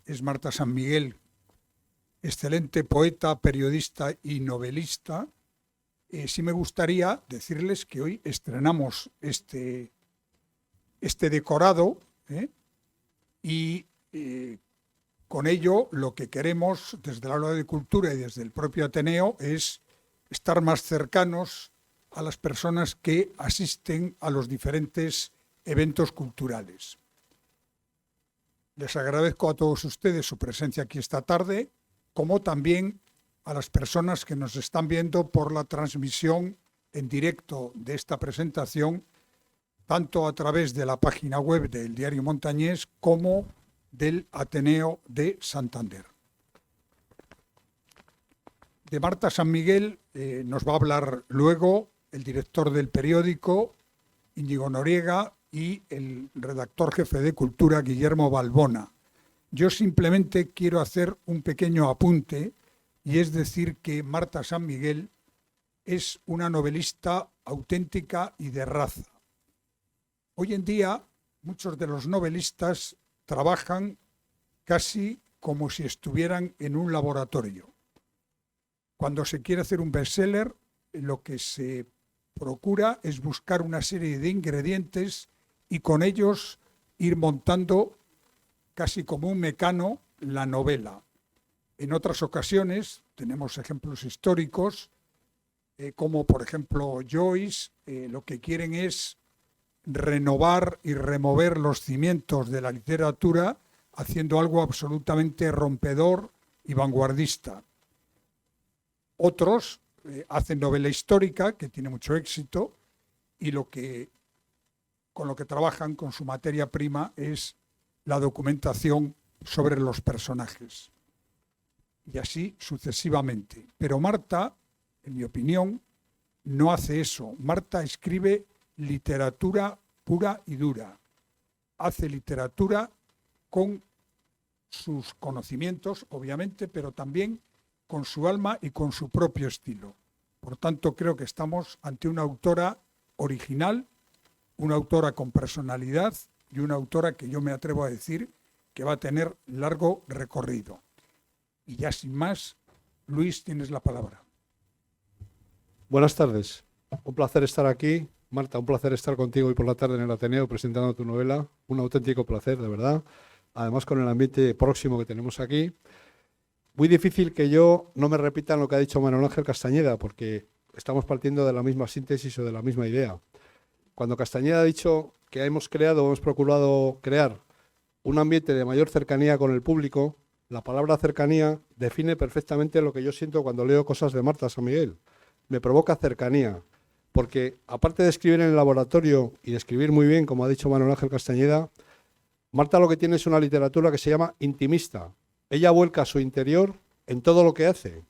es Marta San Miguel, excelente poeta, periodista y novelista. Sí me gustaría decirles que hoy estrenamos este decorado, y con ello lo que queremos desde la Aula de Cultura y desde el propio Ateneo es estar más cercanos a las personas que asisten a los diferentes eventos culturales. Les agradezco a todos ustedes su presencia aquí esta tarde, como también a las personas que nos están viendo por la transmisión en directo de esta presentación, tanto a través de la página web del Diario Montañés como del Ateneo de Santander. De Marta San Miguel nos va a hablar luego el director del periódico, Íñigo Noriega, y el redactor jefe de Cultura, Guillermo Balbona. Yo simplemente quiero hacer un pequeño apunte, y es decir que Marta San Miguel es una novelista auténtica y de raza. Hoy en día muchos de los novelistas trabajan casi como si estuvieran en un laboratorio. Cuando se quiere hacer un bestseller, lo que se procura es buscar una serie de ingredientes y con ellos ir montando casi como un mecano la novela. En otras ocasiones tenemos ejemplos históricos, como por ejemplo Joyce, lo que quieren es renovar y remover los cimientos de la literatura haciendo algo absolutamente rompedor y vanguardista. Otros hacen novela histórica, que tiene mucho éxito, y con lo que trabajan con su materia prima es la documentación sobre los personajes. Y así sucesivamente. Pero Marta, en mi opinión, no hace eso. Marta escribe literatura pura y dura. Hace literatura con sus conocimientos, obviamente, pero también con su alma y con su propio estilo. Por tanto, creo que estamos ante una autora original, una autora con personalidad y una autora que yo me atrevo a decir que va a tener largo recorrido. Y ya sin más, Luis, tienes la palabra. Buenas tardes. Un placer estar aquí. Marta, un placer estar contigo hoy por la tarde en el Ateneo presentando tu novela. Un auténtico placer, de verdad. Además, con el ambiente próximo que tenemos aquí. Muy difícil que yo no me repita lo que ha dicho Manuel Ángel Castañeda, porque estamos partiendo de la misma síntesis o de la misma idea. Cuando Castañeda ha dicho que hemos procurado crear un ambiente de mayor cercanía con el público, la palabra cercanía define perfectamente lo que yo siento cuando leo cosas de Marta San Miguel. Me provoca cercanía, porque aparte de escribir en el laboratorio y de escribir muy bien, como ha dicho Manuel Ángel Castañeda, Marta lo que tiene es una literatura que se llama intimista. Ella vuelca su interior en todo lo que hace.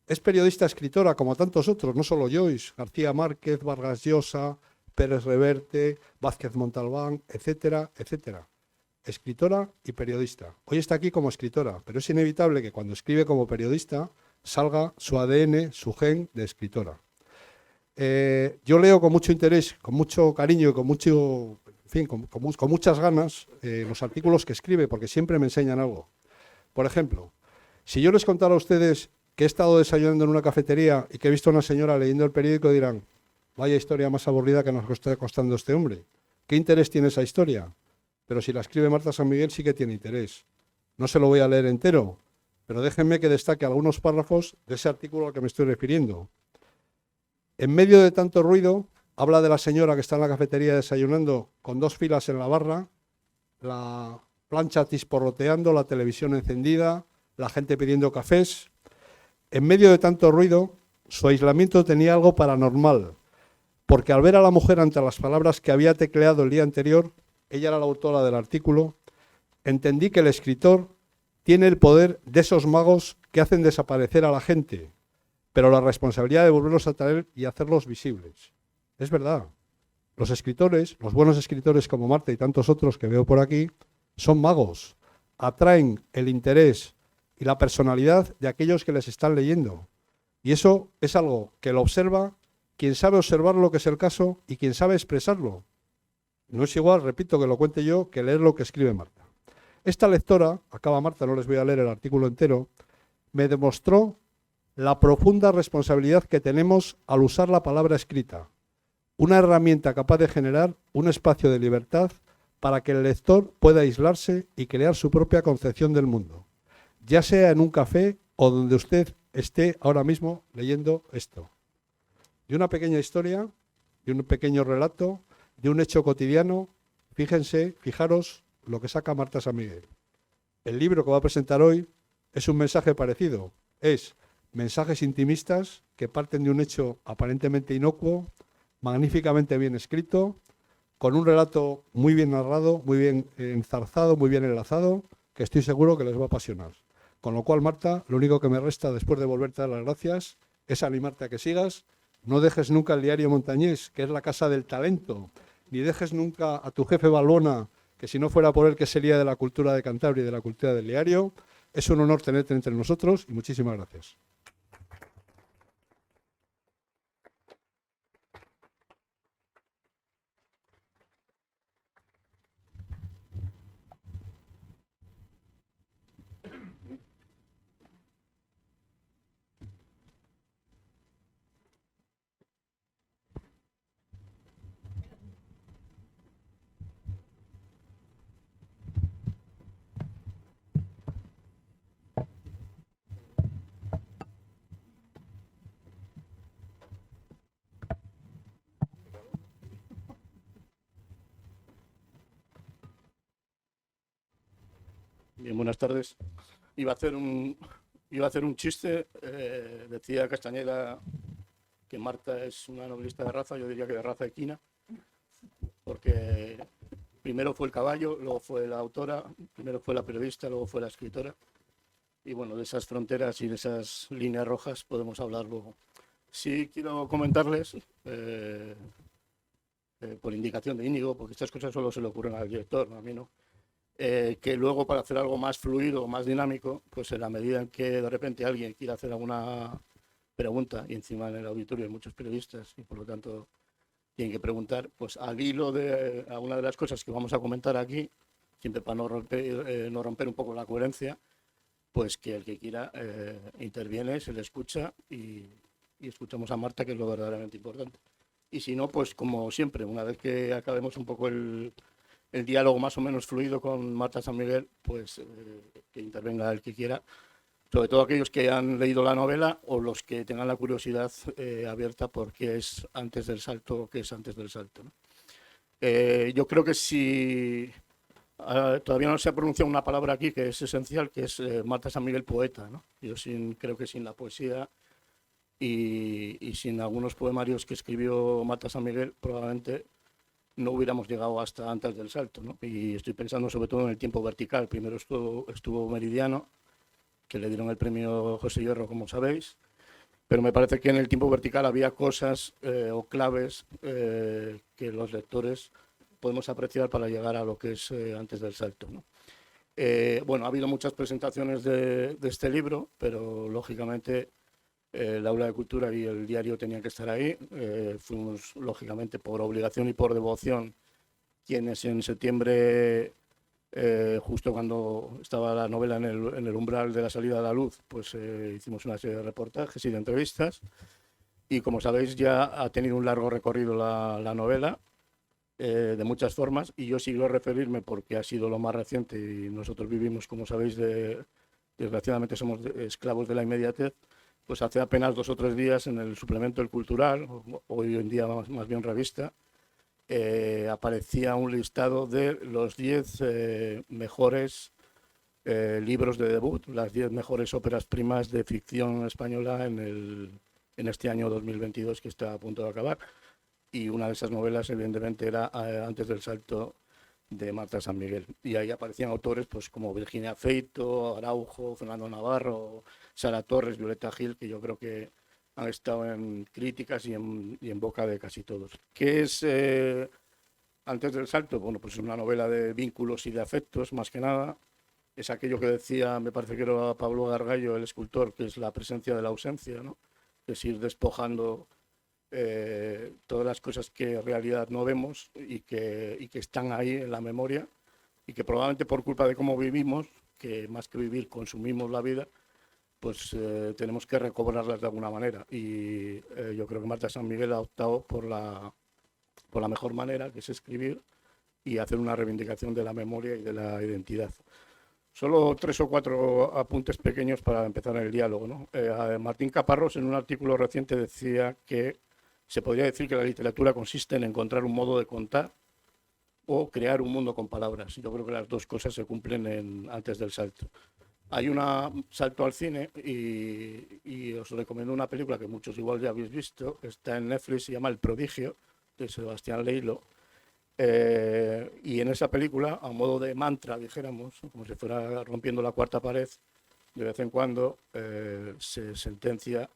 Es periodista, escritora, como tantos otros, no solo Joyce, García Márquez, Vargas Llosa, Pérez Reverte, Vázquez Montalbán, etcétera, etcétera. Escritora y periodista. Hoy está aquí como escritora, pero es inevitable que cuando escribe como periodista salga su ADN, su gen de escritora. Yo leo con mucho interés, con mucho cariño y con muchas ganas los artículos que escribe, porque siempre me enseñan algo. Por ejemplo, si yo les contara a ustedes que he estado desayunando en una cafetería y que he visto a una señora leyendo el periódico, dirán, vaya historia más aburrida que nos está costando este hombre. ¿Qué interés tiene esa historia? Pero si la escribe Marta San Miguel sí que tiene interés. No se lo voy a leer entero, pero déjenme que destaque algunos párrafos de ese artículo al que me estoy refiriendo. En medio de tanto ruido, habla de la señora que está en la cafetería desayunando con 2 filas en la barra, la plancha chisporroteando, la televisión encendida, la gente pidiendo cafés. En medio de tanto ruido, su aislamiento tenía algo paranormal, porque al ver a la mujer ante las palabras que había tecleado el día anterior, ella era la autora del artículo, entendí que el escritor tiene el poder de esos magos que hacen desaparecer a la gente, pero la responsabilidad de volverlos a traer y hacerlos visibles. Es verdad. Los escritores, los buenos escritores como Marta y tantos otros que veo por aquí, son magos. Atraen el interés y la personalidad de aquellos que les están leyendo. Y eso es algo que lo observa quien sabe observar lo que es el caso y quien sabe expresarlo. No es igual, repito, que lo cuente yo que leer lo que escribe Marta. Esta lectora, acaba Marta, no les voy a leer el artículo entero, me demostró la profunda responsabilidad que tenemos al usar la palabra escrita, una herramienta capaz de generar un espacio de libertad para que el lector pueda aislarse y crear su propia concepción del mundo, ya sea en un café o donde usted esté ahora mismo leyendo esto. De una pequeña historia, de un pequeño relato, de un hecho cotidiano, fijaros lo que saca Marta San Miguel. El libro que va a presentar hoy es un mensaje parecido, es mensajes intimistas que parten de un hecho aparentemente inocuo, magníficamente bien escrito, con un relato muy bien narrado, muy bien enzarzado, muy bien enlazado, que estoy seguro que les va a apasionar. Con lo cual, Marta, lo único que me resta después de volverte a dar las gracias es animarte a que sigas. No dejes nunca el diario Montañés, que es la casa del talento, ni dejes nunca a tu jefe Balbona, que si no fuera por él, ¿qué sería de la cultura de Cantabria y de la cultura del diario? Es un honor tenerte entre nosotros y muchísimas gracias. Bien, buenas tardes. Iba a hacer un chiste. Decía Castañeda que Marta es una novelista de raza, yo diría que de raza equina, porque primero fue el caballo, luego fue la autora, primero fue la periodista, luego fue la escritora. Y bueno, de esas fronteras y de esas líneas rojas podemos hablar luego. Sí quiero comentarles, por indicación de Íñigo, porque estas cosas solo se le ocurren al director, a mí no. Que luego para hacer algo más fluido, más dinámico, pues en la medida en que de repente alguien quiera hacer alguna pregunta, y encima en el auditorio hay muchos periodistas y por lo tanto tienen que preguntar, pues al hilo de alguna de las cosas que vamos a comentar aquí, siempre para no romper un poco la coherencia, pues que el que quiera interviene, se le escucha y escuchamos a Marta, que es lo verdaderamente importante. Y si no, pues como siempre, una vez que acabemos un poco el diálogo más o menos fluido con Marta San Miguel, pues que intervenga el que quiera, sobre todo aquellos que han leído la novela o los que tengan la curiosidad abierta por qué es antes del salto o qué es antes del salto, ¿no? Yo creo que si todavía no se ha pronunciado una palabra aquí que es esencial, que es Marta San Miguel poeta, ¿no? Yo creo que sin la poesía y sin algunos poemarios que escribió Marta San Miguel, probablemente no hubiéramos llegado hasta antes del salto, ¿no? Y estoy pensando sobre todo en el tiempo vertical. Primero estuvo Meridiano, que le dieron el premio José Hierro, como sabéis, pero me parece que en el tiempo vertical había cosas o claves que los lectores podemos apreciar para llegar a lo que es antes del salto, ¿no? Bueno, ha habido muchas presentaciones de este libro, pero lógicamente el Aula de Cultura y el diario tenían que estar ahí. Fuimos, lógicamente, por obligación y por devoción, quienes en septiembre, justo cuando estaba la novela en el umbral de la salida a la luz, pues hicimos una serie de reportajes y de entrevistas. Y como sabéis, ya ha tenido un largo recorrido la novela, de muchas formas, y yo sigo a referirme porque ha sido lo más reciente y nosotros vivimos, como sabéis, desgraciadamente somos esclavos de la inmediatez. Pues hace apenas 2 o 3 días en el suplemento El Cultural, hoy en día más bien revista, aparecía un listado de los 10 mejores libros de debut, las 10 mejores óperas primas de ficción española en este año 2022 que está a punto de acabar. Y una de esas novelas, evidentemente, era Antes del salto, de Marta San Miguel. Y ahí aparecían autores pues como Virginia Feito, Araujo, Fernando Navarro, Sara Torres, Violeta Gil, que yo creo que han estado en críticas y en boca de casi todos. ¿Qué es Antes del salto? Bueno, pues es una novela de vínculos y de afectos, más que nada. Es aquello que decía, me parece que era Pablo Gargallo, el escultor, que es la presencia de la ausencia, ¿no? Es ir despojando todas las cosas que en realidad no vemos y que están ahí en la memoria y que probablemente por culpa de cómo vivimos, que más que vivir consumimos la vida, pues tenemos que recobrarlas de alguna manera. Y yo creo que Marta San Miguel ha optado por la mejor manera, que es escribir y hacer una reivindicación de la memoria y de la identidad. Solo 3 o 4 apuntes pequeños para empezar el diálogo, ¿no? Martín Caparrós, en un artículo reciente, decía que se podría decir que la literatura consiste en encontrar un modo de contar o crear un mundo con palabras. Yo creo que las dos cosas se cumplen antes del salto. Hay un salto al cine y os recomiendo una película que muchos igual ya habéis visto, está en Netflix, se llama El Prodigio, de Sebastián Leilo. Y en esa película, a modo de mantra, dijéramos, como si fuera rompiendo la cuarta pared, de vez en cuando se sentencia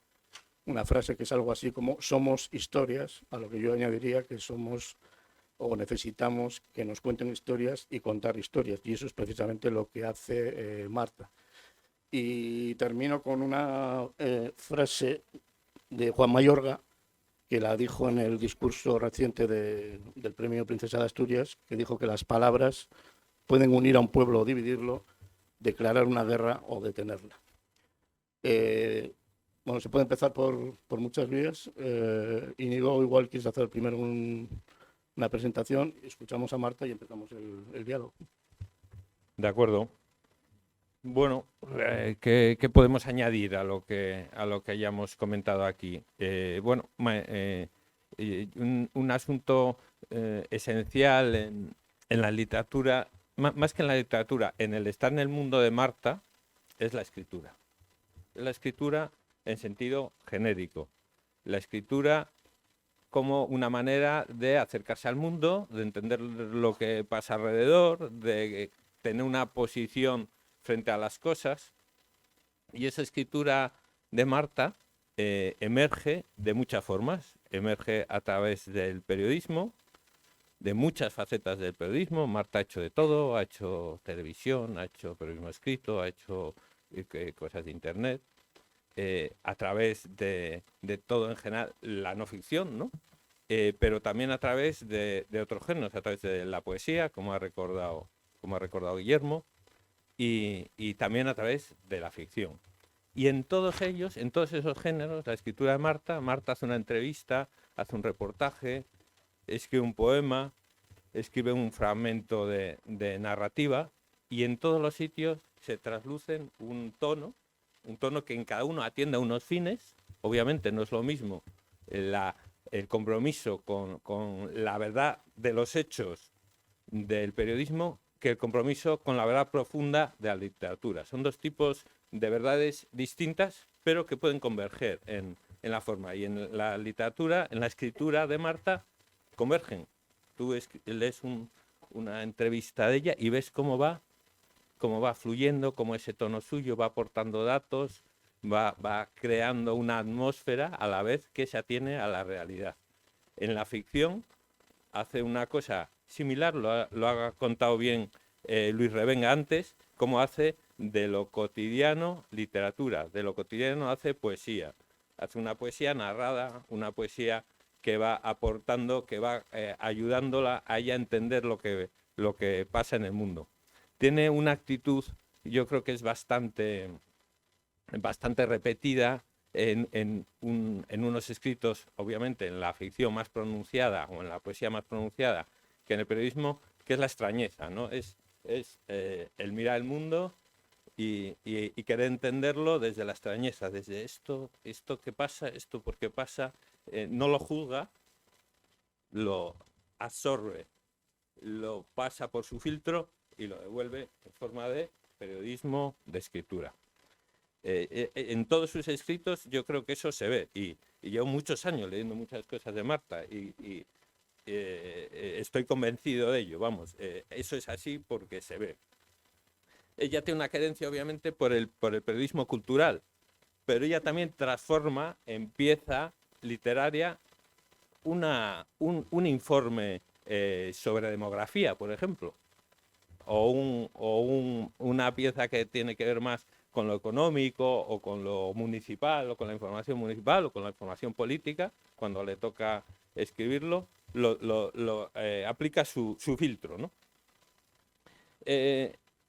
una frase que es algo así como somos historias, a lo que yo añadiría que somos o necesitamos que nos cuenten historias y contar historias, y eso es precisamente lo que hace Marta. Y termino con una frase de Juan Mayorga, que la dijo en el discurso reciente del Premio Princesa de Asturias, que dijo que las palabras pueden unir a un pueblo o dividirlo, declarar una guerra o detenerla. Bueno, se puede empezar por muchas vías. Íñigo, igual quieres hacer primero una presentación, escuchamos a Marta y empezamos el diálogo. De acuerdo. Bueno, ¿qué podemos añadir a lo que hayamos comentado aquí? Bueno, un asunto esencial en la literatura, más que en la literatura, en el estar en el mundo de Marta, es la escritura. La escritura en sentido genérico. La escritura como una manera de acercarse al mundo, de entender lo que pasa alrededor, de tener una posición frente a las cosas. Y esa escritura de Marta emerge de muchas formas. Emerge a través del periodismo, de muchas facetas del periodismo. Marta ha hecho de todo, ha hecho televisión, ha hecho periodismo escrito, ha hecho cosas de internet. A través de todo en general, la no ficción, ¿no? Pero también a través de otros géneros, a través de la poesía, como ha recordado Guillermo, y también a través de la ficción. Y en todos ellos, en todos esos géneros, la escritura de Marta hace una entrevista, hace un reportaje, escribe un poema, escribe un fragmento de narrativa, y en todos los sitios se traslucen un tono que en cada uno atiende a unos fines. Obviamente no es lo mismo el compromiso con la verdad de los hechos del periodismo que el compromiso con la verdad profunda de la literatura. Son dos tipos de verdades distintas, pero que pueden converger en la forma. Y en la literatura, en la escritura de Marta, convergen. Tú lees una entrevista de ella y ves cómo va fluyendo, cómo ese tono suyo va aportando datos, va creando una atmósfera a la vez que se atiene a la realidad. En la ficción hace una cosa similar, lo ha contado bien Luis Revenga antes, cómo hace de lo cotidiano literatura, de lo cotidiano hace poesía. Hace una poesía narrada, una poesía que va aportando, que va ayudándola a ella a entender lo que pasa en el mundo. Tiene una actitud, yo creo que es bastante repetida en unos escritos, obviamente en la ficción más pronunciada o en la poesía más pronunciada que en el periodismo, que es la extrañeza, ¿no? Es el mirar el mundo y querer entenderlo desde la extrañeza, desde esto que pasa, esto por qué pasa, no lo juzga, lo absorbe, lo pasa por su filtro y lo devuelve en forma de periodismo, de escritura. En todos sus escritos yo creo que eso se ve, y llevo muchos años leyendo muchas cosas de Marta y estoy convencido de ello, vamos, eso es así porque se ve. Ella tiene una querencia obviamente por el periodismo cultural, pero ella también transforma en pieza literaria un informe sobre demografía, por ejemplo, o una pieza que tiene que ver más con lo económico o con lo municipal o con la información municipal o con la información política, cuando le toca escribirlo, aplica su filtro, ¿no?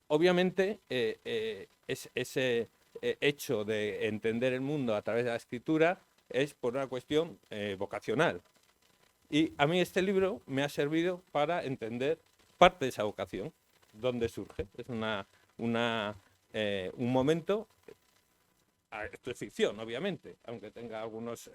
Obviamente, ese hecho de entender el mundo a través de la escritura es por una cuestión vocacional. Y a mí este libro me ha servido para entender parte de esa vocación, dónde surge. Es un momento, esto es ficción, obviamente, aunque tenga algunos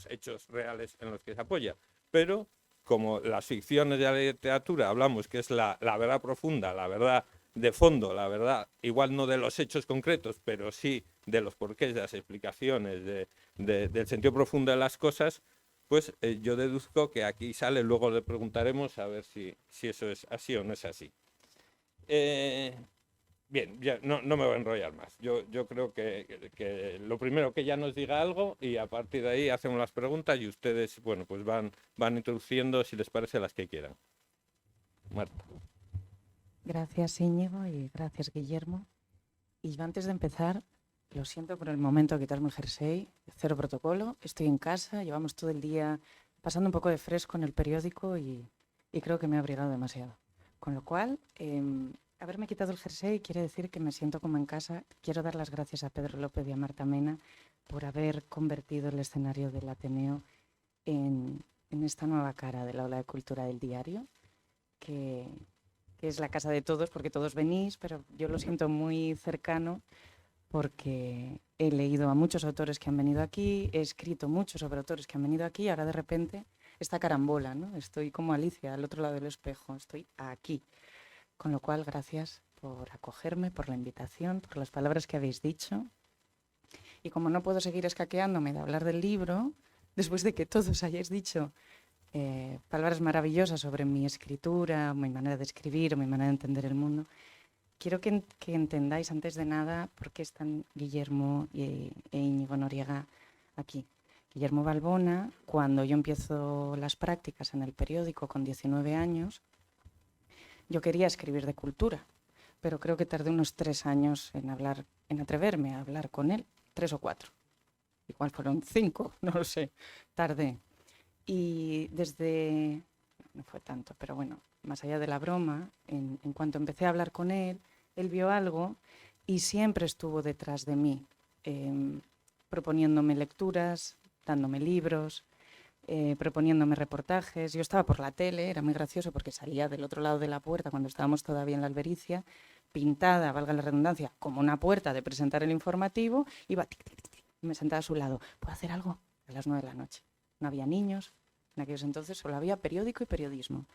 hechos reales en los que se apoya, pero como las ficciones de la literatura hablamos que es la verdad profunda, la verdad de fondo, la verdad, igual no de los hechos concretos, pero sí de los porqués, de las explicaciones, del sentido profundo de las cosas, pues yo deduzco que aquí sale, luego le preguntaremos a ver si eso es así o no es así. Bien, ya no me voy a enrollar más. Yo creo que lo primero que ella nos diga algo y a partir de ahí hacemos las preguntas y ustedes, bueno, pues van introduciendo, si les parece, las que quieran. Marta. Gracias, Íñigo, y gracias, Guillermo. Y yo, antes de empezar, lo siento por el momento de quitarme el jersey, cero protocolo, estoy en casa, llevamos todo el día pasando un poco de fresco en el periódico y creo que me he abrigado demasiado. Con lo cual, haberme quitado el jersey quiere decir que me siento como en casa. Quiero dar las gracias a Pedro López y a Marta Mena por haber convertido el escenario del Ateneo en esta nueva cara del Aula de Cultura del Diario, que es la casa de todos, porque todos venís, pero yo lo siento muy cercano porque he leído a muchos autores que han venido aquí, he escrito mucho sobre autores que han venido aquí y ahora de repente esta carambola, ¿no? Estoy como Alicia al otro lado del espejo, estoy aquí. Con lo cual, gracias por acogerme, por la invitación, por las palabras que habéis dicho. Y como no puedo seguir escaqueándome de hablar del libro, después de que todos hayáis dicho palabras maravillosas sobre mi escritura, mi manera de escribir, mi manera de entender el mundo, quiero que entendáis antes de nada por qué están Guillermo e Íñigo Noriega aquí. Guillermo Balbona, cuando yo empiezo las prácticas en el periódico con 19 años, yo quería escribir de cultura, pero creo que tardé unos 3 años en atreverme a hablar con él, 3 o 4. Igual fueron 5, no lo sé, tardé. Y no fue tanto, pero bueno, más allá de la broma, en cuanto empecé a hablar con él, él vio algo y siempre estuvo detrás de mí, proponiéndome lecturas, dándome libros, proponiéndome reportajes. Yo estaba por la tele, era muy gracioso porque salía del otro lado de la puerta cuando estábamos todavía en la Albericia, pintada, valga la redundancia, como una puerta de presentar el informativo, iba tic, tic, tic, y me sentaba a su lado. ¿Puedo hacer algo? A las 9 de la noche. No había niños, en aquellos entonces solo había periódico y periodismo.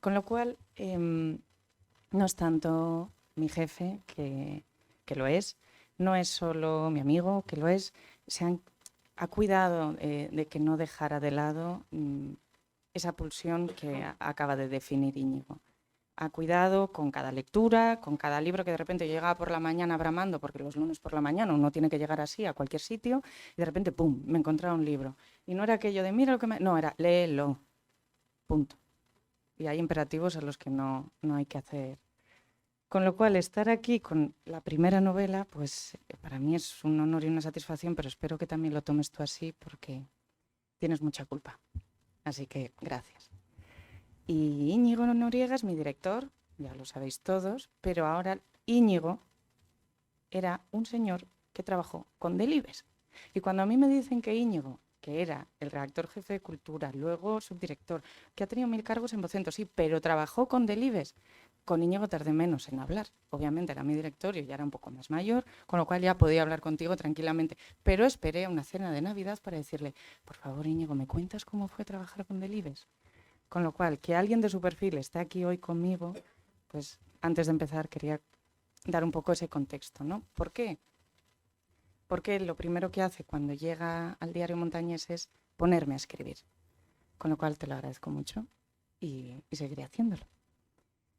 Con lo cual, no es tanto mi jefe, que lo es, no es solo mi amigo, que lo es, ha cuidado de que no dejara de lado esa pulsión que acaba de definir Íñigo. Ha cuidado con cada lectura, con cada libro que de repente llegaba por la mañana bramando, porque los lunes por la mañana uno tiene que llegar así a cualquier sitio, y de repente, ¡pum!, me encontraba un libro. Y no era aquello de, mira lo que me... No, era, léelo, punto. Y hay imperativos a los que no hay que hacer. Con lo cual, estar aquí con la primera novela, pues para mí es un honor y una satisfacción, pero espero que también lo tomes tú así, porque tienes mucha culpa. Así que, gracias. Y Íñigo Noriega es mi director, ya lo sabéis todos, pero ahora Íñigo era un señor que trabajó con Delibes. Y cuando a mí me dicen que Íñigo, que era el redactor jefe de Cultura, luego subdirector, que ha tenido 1000 cargos en Vocento, sí, pero trabajó con Delibes, con Íñigo tardé menos en hablar. Obviamente era mi director y ya era un poco más mayor, con lo cual ya podía hablar contigo tranquilamente. Pero esperé a una cena de Navidad para decirle, por favor, Íñigo, ¿me cuentas cómo fue trabajar con Delibes? Con lo cual, que alguien de su perfil esté aquí hoy conmigo, pues antes de empezar quería dar un poco ese contexto, ¿no? ¿Por qué? Porque lo primero que hace cuando llega al Diario Montañés es ponerme a escribir. Con lo cual te lo agradezco mucho y seguiré haciéndolo.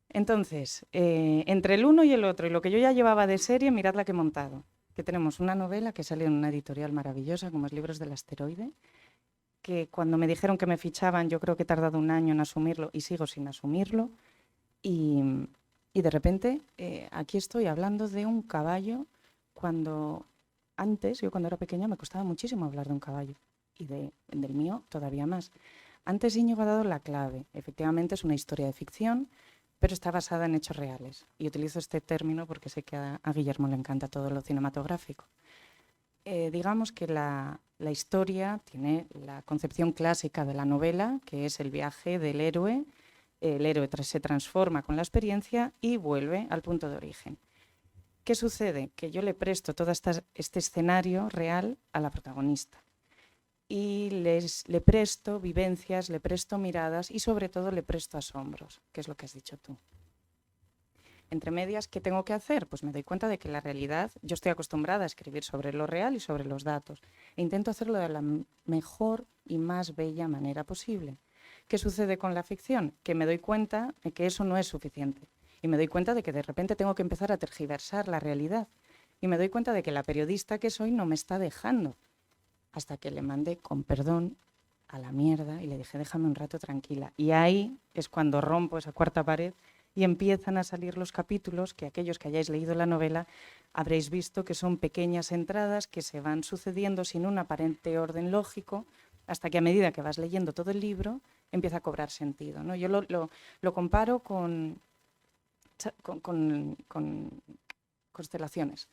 Entonces, entre el uno y el otro, y lo que yo ya llevaba de serie, mirad la que he montado. Que tenemos una novela que sale en una editorial maravillosa, como es Libros del Asteroide, que cuando me dijeron que me fichaban, yo creo que he tardado 1 año en asumirlo y sigo sin asumirlo. Y de repente, aquí estoy hablando de un caballo cuando antes, yo cuando era pequeña, me costaba muchísimo hablar de un caballo y del mío todavía más. Antes Íñigo ha dado la clave. Efectivamente es una historia de ficción, pero está basada en hechos reales. Y utilizo este término porque sé que a Guillermo le encanta todo lo cinematográfico. Digamos que la historia tiene la concepción clásica de la novela, que es el viaje del héroe. El héroe se transforma con la experiencia y vuelve al punto de origen. ¿Qué sucede? Que yo le presto todo este escenario real a la protagonista. Y le presto vivencias, le presto miradas y sobre todo le presto asombros, que es lo que has dicho tú. Entre medias, ¿qué tengo que hacer? Pues me doy cuenta de que la realidad, yo estoy acostumbrada a escribir sobre lo real y sobre los datos, e intento hacerlo de la mejor y más bella manera posible. ¿Qué sucede con la ficción? Que me doy cuenta de que eso no es suficiente, y me doy cuenta de que de repente tengo que empezar a tergiversar la realidad, y me doy cuenta de que la periodista que soy no me está dejando, hasta que le mandé con perdón a la mierda y le dije, déjame un rato tranquila. Y ahí es cuando rompo esa cuarta pared y empiezan a salir los capítulos que aquellos que hayáis leído la novela habréis visto que son pequeñas entradas que se van sucediendo sin un aparente orden lógico, hasta que a medida que vas leyendo todo el libro empieza a cobrar sentido, ¿no? Yo lo comparo con constelaciones.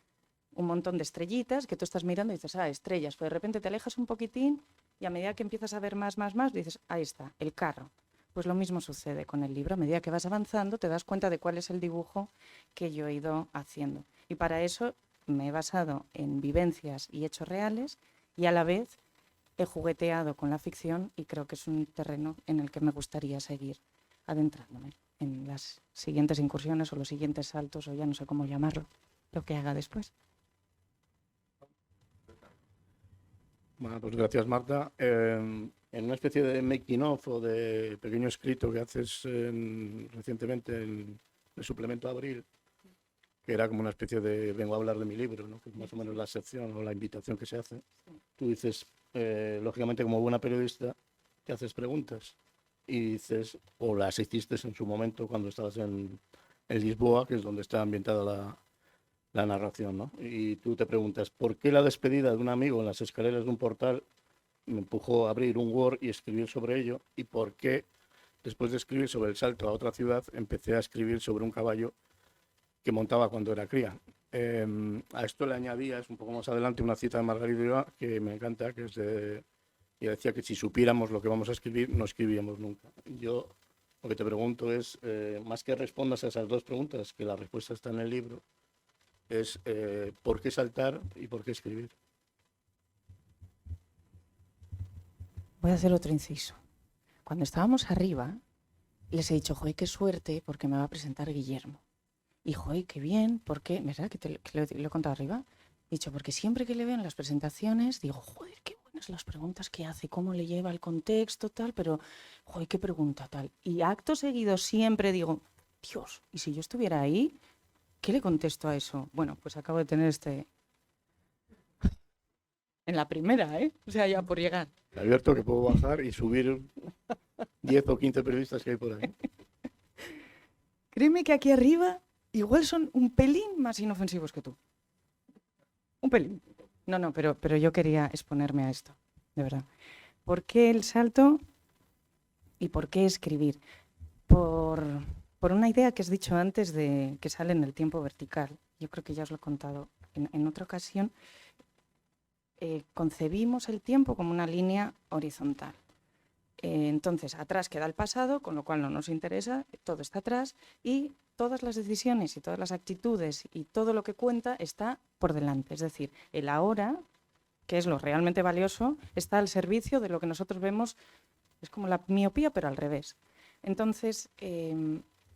Un montón de estrellitas que tú estás mirando y dices, estrellas, pues de repente te alejas un poquitín y a medida que empiezas a ver más, dices, ahí está, el carro. Pues lo mismo sucede con el libro. A medida que vas avanzando te das cuenta de cuál es el dibujo que yo he ido haciendo. Y para eso me he basado en vivencias y hechos reales y a la vez he jugueteado con la ficción y creo que es un terreno en el que me gustaría seguir adentrándome en las siguientes incursiones o los siguientes saltos o ya no sé cómo llamarlo, lo que haga después. Bueno, pues gracias, Marta. En una especie de making of o de pequeño escrito que haces recientemente en el suplemento Abril, que era como una especie de vengo a hablar de mi libro, ¿no? Que es más o menos la sección o la invitación que se hace. Tú dices, lógicamente como buena periodista, te haces preguntas y dices, o las hiciste en su momento cuando estabas en Lisboa, que es donde está ambientada la narración, ¿no? Y tú te preguntas, ¿por qué la despedida de un amigo en las escaleras de un portal me empujó a abrir un Word y escribir sobre ello? ¿Y por qué, después de escribir sobre el salto a otra ciudad, empecé a escribir sobre un caballo que montaba cuando era cría? A esto le añadías un poco más adelante una cita de Margarita Duras que me encanta, que es de... Y decía que si supiéramos lo que vamos a escribir, no escribiríamos nunca. Yo lo que te pregunto es, más que respondas a esas dos preguntas, que la respuesta está en el libro, es ¿por qué saltar y por qué escribir? Voy a hacer otro inciso. Cuando estábamos arriba, les he dicho, joder, qué suerte, porque me va a presentar Guillermo. Y joder, qué bien, porque, ¿verdad? Que lo he contado arriba. He dicho, porque siempre que le veo en las presentaciones, digo, joder, qué buenas las preguntas que hace, cómo le lleva el contexto, tal, pero, joder, qué pregunta, tal. Y acto seguido siempre digo, Dios, ¿y si yo estuviera ahí? ¿Qué le contesto a eso? Bueno, pues acabo de tener en la primera, O sea, ya por llegar. Te advierto que puedo bajar y subir 10 o 15 periodistas que hay por ahí. Créeme que aquí arriba igual son un pelín más inofensivos que tú. Un pelín. No, pero yo quería exponerme a esto, de verdad. ¿Por qué el salto y por qué escribir? Por una idea que has dicho antes de que sale en el tiempo vertical. Yo creo que ya os lo he contado en otra ocasión. Concebimos el tiempo como una línea horizontal. Entonces, atrás queda el pasado, con lo cual no nos interesa, todo está atrás y todas las decisiones y todas las actitudes y todo lo que cuenta está por delante. Es decir, el ahora, que es lo realmente valioso, está al servicio de lo que nosotros vemos, es como la miopía, pero al revés. Entonces,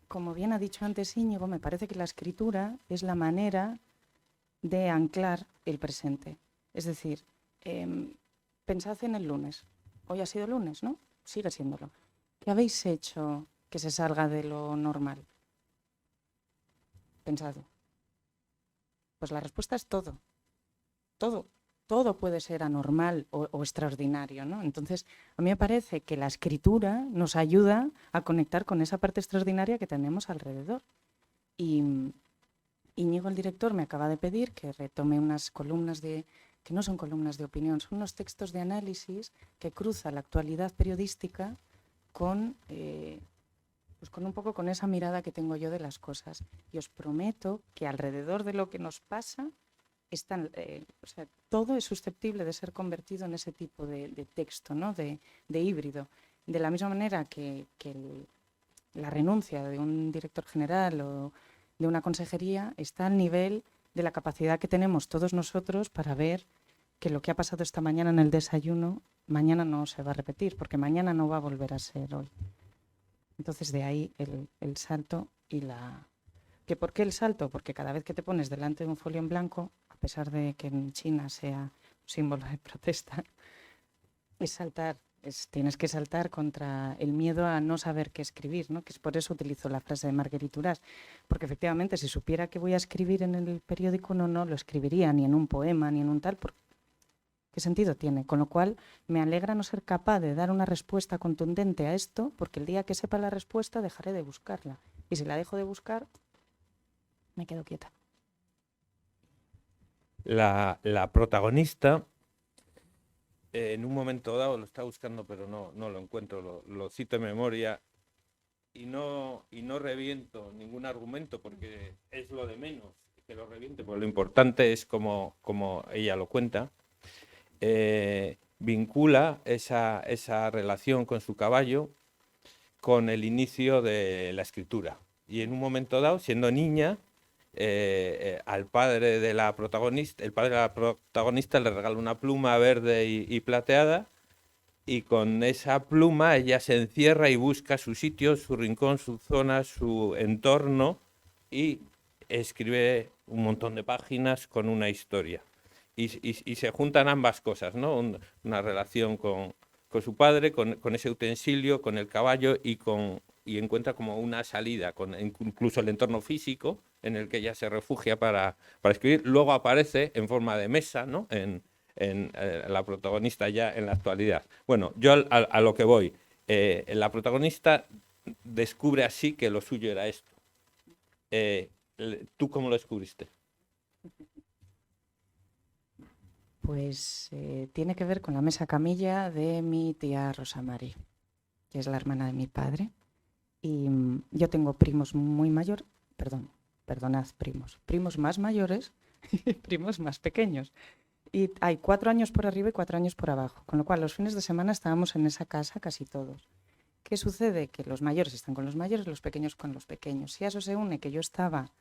como bien ha dicho antes Íñigo, me parece que la escritura es la manera de anclar el presente. Es decir, pensad en el lunes. Hoy ha sido lunes, ¿no? Sigue siéndolo. ¿Qué habéis hecho que se salga de lo normal? Pensado. Pues la respuesta es todo. Todo. Todo puede ser anormal o extraordinario, ¿no? Entonces, a mí me parece que la escritura nos ayuda a conectar con esa parte extraordinaria que tenemos alrededor. Y Íñigo, el director, me acaba de pedir que retome unas columnas que no son columnas de opinión, son unos textos de análisis que cruzan la actualidad periodística con Pues con un poco con esa mirada que tengo yo de las cosas. Y os prometo que alrededor de lo que nos pasa, o sea, todo es susceptible de ser convertido en ese tipo de texto, ¿no? De híbrido. De la misma manera que la renuncia de un director general o de una consejería está al nivel de la capacidad que tenemos todos nosotros para ver que lo que ha pasado esta mañana en el desayuno, mañana no se va a repetir, porque mañana no va a volver a ser hoy. Entonces, de ahí el salto y la... ¿Que por qué el salto? Porque cada vez que te pones delante de un folio en blanco, a pesar de que en China sea un símbolo de protesta, es saltar. Tienes que saltar contra el miedo a no saber qué escribir, ¿no? Que es por eso utilizo la frase de Marguerite Duras, porque efectivamente si supiera que voy a escribir en el periódico no lo escribiría ni en un poema ni en un tal, ¿qué sentido tiene? Con lo cual me alegra no ser capaz de dar una respuesta contundente a esto, porque el día que sepa la respuesta dejaré de buscarla, y si la dejo de buscar me quedo quieta. La protagonista, en un momento dado, lo está buscando, pero no lo encuentro, lo cito en memoria, y no reviento ningún argumento, porque es lo de menos que lo reviente, porque lo importante es como ella lo cuenta. Vincula esa relación con su caballo con el inicio de la escritura. Y en un momento dado, siendo niña, al padre de la protagonista, el padre de la protagonista le regala una pluma verde y plateada, y con esa pluma ella se encierra y busca su sitio, su rincón, su zona, su entorno, y escribe un montón de páginas con una historia. Y se juntan ambas cosas, ¿no? Una relación con su padre, con ese utensilio, con el caballo, y encuentra como una salida, con incluso el entorno físico en el que ella se refugia para escribir. Luego aparece en forma de mesa, ¿no? En la protagonista ya en la actualidad. Bueno, yo a lo que voy. La protagonista descubre así que lo suyo era esto. ¿Tú cómo lo descubriste? Pues tiene que ver con la mesa camilla de mi tía Rosa Mari, que es la hermana de mi padre. Y yo tengo primos muy mayores, perdonad, primos más mayores y primos más pequeños. Y hay 4 años por arriba y 4 años por abajo, con lo cual los fines de semana estábamos en esa casa casi todos. ¿Qué sucede? Que los mayores están con los mayores, los pequeños con los pequeños. Si a eso se une que yo estaba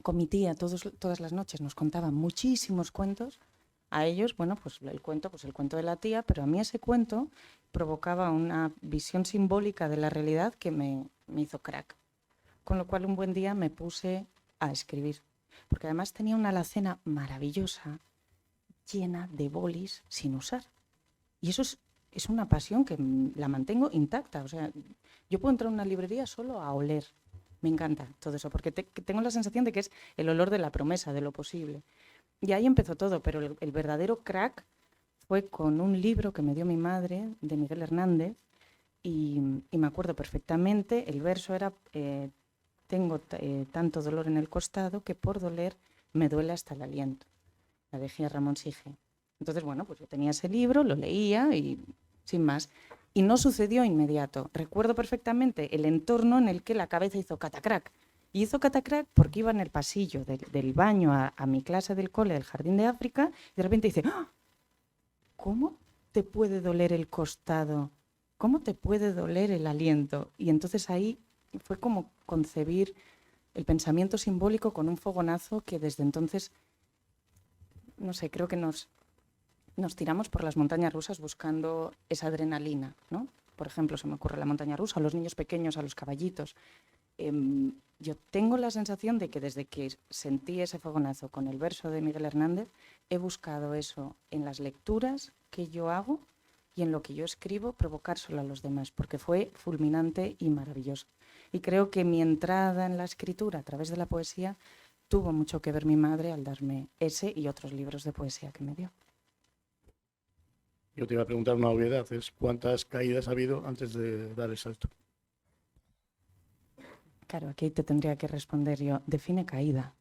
con mi tía todas las noches, nos contaba muchísimos cuentos. A ellos, bueno, pues el cuento de la tía, pero a mí ese cuento provocaba una visión simbólica de la realidad que me hizo crack. Con lo cual un buen día me puse a escribir, porque además tenía una alacena maravillosa, llena de bolis sin usar. Y eso es una pasión que la mantengo intacta. O sea, yo puedo entrar a una librería solo a oler. Me encanta todo eso, porque tengo la sensación de que es el olor de la promesa, de lo posible. Y ahí empezó todo, pero el verdadero crack fue con un libro que me dio mi madre, de Miguel Hernández, y me acuerdo perfectamente, el verso era, tengo tanto dolor en el costado que por doler me duele hasta el aliento. La dejé a Ramón Sige. Entonces, bueno, pues yo tenía ese libro, lo leía y sin más. Y no sucedió inmediato. Recuerdo perfectamente el entorno en el que la cabeza hizo catacrack. Y hizo catacrack porque iba en el pasillo del baño a mi clase del cole del Jardín de África y de repente dice, ¡ah! ¿Cómo te puede doler el costado? ¿Cómo te puede doler el aliento? Y entonces ahí fue como concebir el pensamiento simbólico con un fogonazo que desde entonces, no sé, creo que nos tiramos por las montañas rusas buscando esa adrenalina, ¿no? Por ejemplo, se me ocurre la montaña rusa, a los niños pequeños, a los caballitos. Yo tengo la sensación de que desde que sentí ese fogonazo con el verso de Miguel Hernández, he buscado eso en las lecturas que yo hago y en lo que yo escribo, provocárselo a los demás, porque fue fulminante y maravilloso. Y creo que mi entrada en la escritura a través de la poesía tuvo mucho que ver mi madre al darme ese y otros libros de poesía que me dio. Yo te iba a preguntar una obviedad, es ¿cuántas caídas ha habido antes de dar el salto? Claro, aquí te tendría que responder yo, define caída.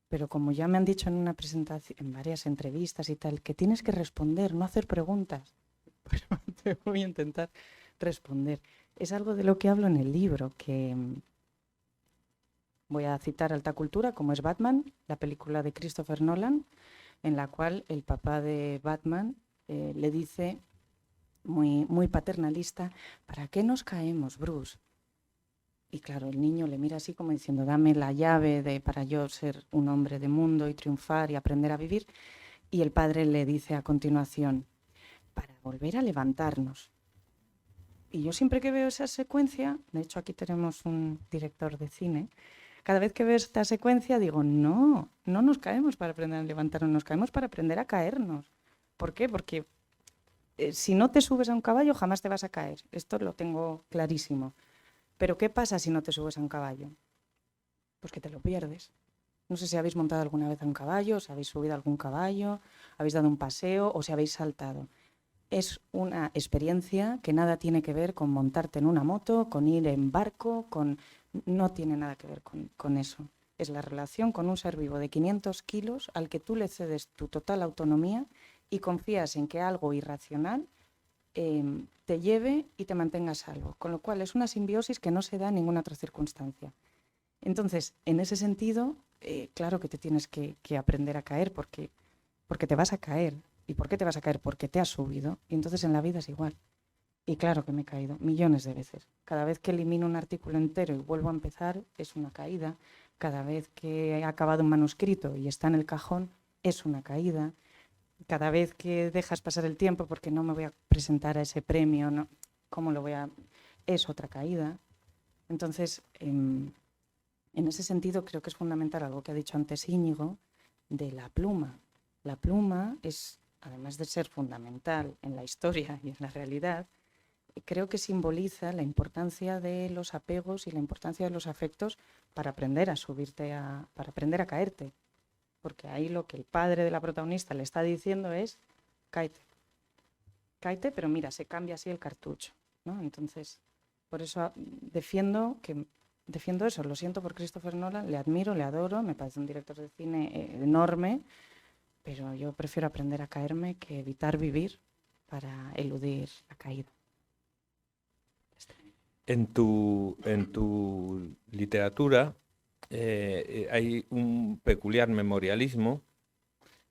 Pero como ya me han dicho en una presentación, en varias entrevistas y tal, que tienes que responder, no hacer preguntas. Pues te voy a intentar responder. Es algo de lo que hablo en el libro, que voy a citar Alta Cultura, como es Batman, la película de Christopher Nolan, en la cual el papá de Batman le dice, muy, muy paternalista, ¿para qué nos caemos, Bruce? Y claro, el niño le mira así como diciendo, dame la llave para yo ser un hombre de mundo y triunfar y aprender a vivir. Y el padre le dice a continuación, para volver a levantarnos. Y yo siempre que veo esa secuencia, de hecho aquí tenemos un director de cine, cada vez que veo esta secuencia digo, no nos caemos para aprender a levantarnos, nos caemos para aprender a caernos. ¿Por qué? Porque si no te subes a un caballo jamás te vas a caer. Esto lo tengo clarísimo. Pero ¿qué pasa si no te subes a un caballo? Pues que te lo pierdes. No sé si habéis montado alguna vez a un caballo, si habéis subido a algún caballo, habéis dado un paseo o si habéis saltado. Es una experiencia que nada tiene que ver con montarte en una moto, con ir en barco, no tiene nada que ver con eso. Es la relación con un ser vivo de 500 kilos al que tú le cedes tu total autonomía y confías en que algo irracional te lleve y te mantenga a salvo. Con lo cual es una simbiosis que no se da en ninguna otra circunstancia. Entonces, en ese sentido, claro que te tienes que aprender a caer porque te vas a caer. ¿Y por qué te vas a caer? Porque te has subido. Y entonces en la vida es igual. Y claro que me he caído millones de veces. Cada vez que elimino un artículo entero y vuelvo a empezar, es una caída. Cada vez que he acabado un manuscrito y está en el cajón, es una caída. Cada vez que dejas pasar el tiempo porque no me voy a presentar a ese premio, no, ¿cómo lo voy a...? Es otra caída. Entonces, en ese sentido creo que es fundamental algo que ha dicho antes Íñigo, de la pluma. La pluma es, además de ser fundamental en la historia y en la realidad, creo que simboliza la importancia de los apegos y la importancia de los afectos para aprender a subirte, para aprender a caerte. Porque ahí lo que el padre de la protagonista le está diciendo es, cáete. Cáete, pero mira, se cambia así el cartucho, ¿no? Entonces, por eso defiendo eso. Lo siento por Christopher Nolan, le admiro, le adoro, me parece un director de cine enorme, pero yo prefiero aprender a caerme que evitar vivir para eludir la caída. En tu literatura hay un peculiar memorialismo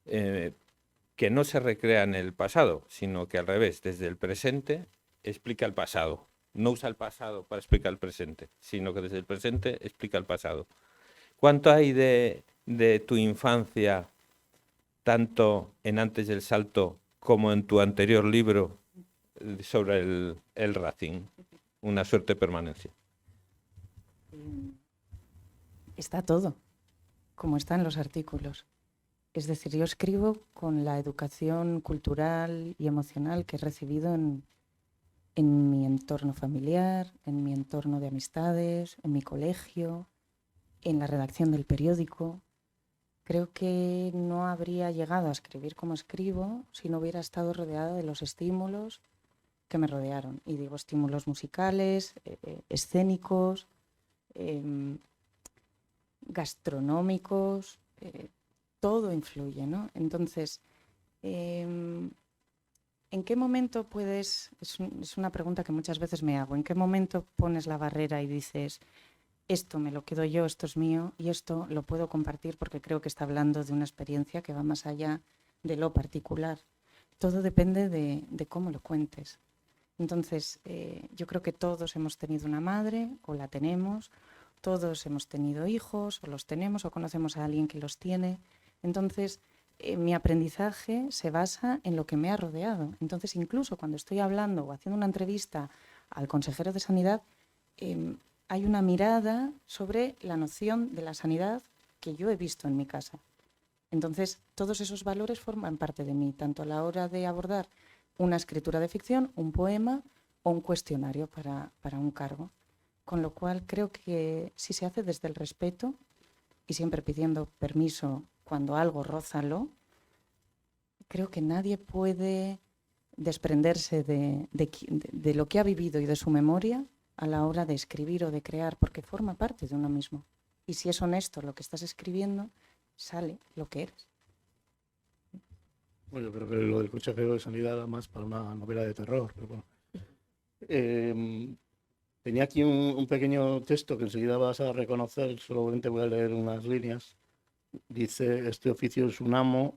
que no se recrea en el pasado, sino que al revés, desde el presente explica el pasado. No usa el pasado para explicar el presente, sino que desde el presente explica el pasado. ¿Cuánto hay de tu infancia, tanto en Antes del Salto como en tu anterior libro sobre el Racing? Una suerte de permanencia. Está todo, como está en los artículos. Es decir, yo escribo con la educación cultural y emocional que he recibido en mi entorno familiar, en mi entorno de amistades, en mi colegio, en la redacción del periódico. Creo que no habría llegado a escribir como escribo si no hubiera estado rodeada de los estímulos que me rodearon. Y digo estímulos musicales, escénicos, gastronómicos, todo influye, ¿no? Entonces, ¿en qué momento puedes, es una pregunta que muchas veces me hago, ¿en qué momento pones la barrera y dices, esto me lo quedo yo, esto es mío y esto lo puedo compartir porque creo que está hablando de una experiencia que va más allá de lo particular? Todo depende de cómo lo cuentes. Entonces, yo creo que todos hemos tenido una madre o la tenemos, todos hemos tenido hijos o los tenemos o conocemos a alguien que los tiene. Entonces, mi aprendizaje se basa en lo que me ha rodeado. Entonces, incluso cuando estoy hablando o haciendo una entrevista al consejero de Sanidad, hay una mirada sobre la noción de la sanidad que yo he visto en mi casa. Entonces, todos esos valores forman parte de mí, tanto a la hora de abordar una escritura de ficción, un poema o un cuestionario para un cargo. Con lo cual, creo que si se hace desde el respeto y siempre pidiendo permiso cuando algo roza lo, creo que nadie puede desprenderse de lo que ha vivido y de su memoria a la hora de escribir o de crear, porque forma parte de uno mismo. Y si es honesto lo que estás escribiendo, sale lo que eres. Bueno, yo creo que lo del consejero de Sanidad era más para una novela de terror, pero bueno. tenía aquí un pequeño texto que enseguida vas a reconocer, solamente voy a leer unas líneas. Dice, este oficio es un amo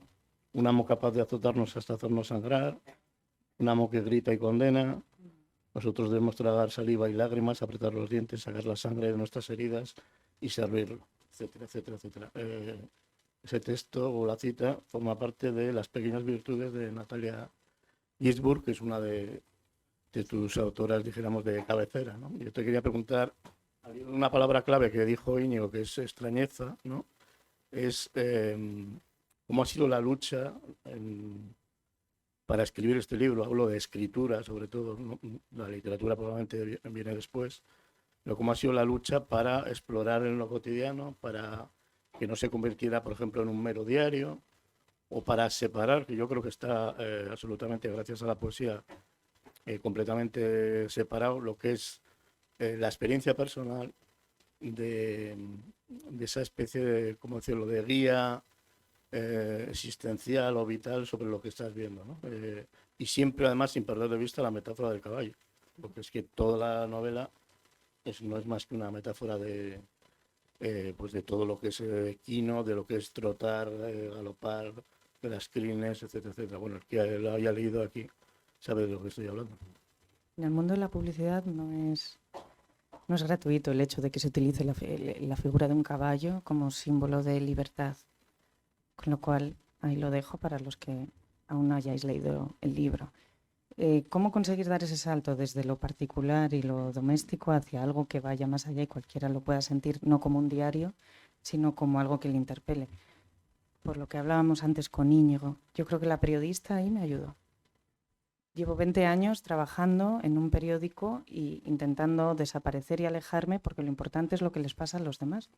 capaz de azotarnos hasta hacernos sangrar, un amo que grita y condena. Nosotros debemos tragar saliva y lágrimas, apretar los dientes, sacar la sangre de nuestras heridas y servirlo, etcétera, etcétera, etcétera. Ese texto o la cita forma parte de Las pequeñas virtudes de Natalia Ginzburg, que es una de tus autoras, dijéramos, de cabecera, ¿no? Yo te quería preguntar, una palabra clave que dijo Íñigo, que es extrañeza, ¿no? Es cómo ha sido la lucha para escribir este libro. Hablo de escritura, sobre todo, ¿no? La literatura probablemente viene después, pero cómo ha sido la lucha para explorar en lo cotidiano, para que no se convirtiera, por ejemplo, en un mero diario, o para separar, que yo creo que está absolutamente, gracias a la poesía, completamente separado lo que es la experiencia personal de esa especie de, ¿cómo decirlo?, de guía existencial o vital sobre lo que estás viendo, ¿no? Y siempre, además, sin perder de vista la metáfora del caballo, porque es que toda la novela no es más que una metáfora de pues de todo lo que es equino, de lo que es trotar, galopar, de las crines, etcétera, etcétera. Bueno, el que lo haya leído aquí sabe de lo que estoy hablando. En el mundo de la publicidad no es gratuito el hecho de que se utilice la figura de un caballo como símbolo de libertad. Con lo cual, ahí lo dejo para los que aún no hayáis leído el libro. ¿Cómo conseguir dar ese salto desde lo particular y lo doméstico hacia algo que vaya más allá y cualquiera lo pueda sentir no como un diario, sino como algo que le interpele? Por lo que hablábamos antes con Íñigo, yo creo que la periodista ahí me ayudó. Llevo 20 años trabajando en un periódico e intentando desaparecer y alejarme porque lo importante es lo que les pasa a los demás.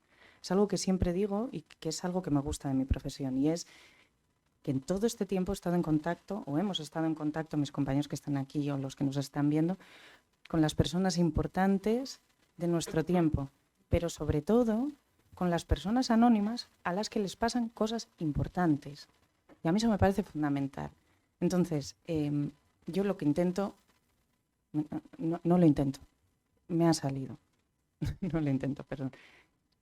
Es algo que siempre digo y que es algo que me gusta de mi profesión, y es que en todo este tiempo he estado en contacto, o hemos estado en contacto, mis compañeros que están aquí o los que nos están viendo, con las personas importantes de nuestro tiempo, pero sobre todo con las personas anónimas a las que les pasan cosas importantes. Y a mí eso me parece fundamental. Entonces, yo lo que intento, no lo intento, me ha salido, no lo intento, perdón.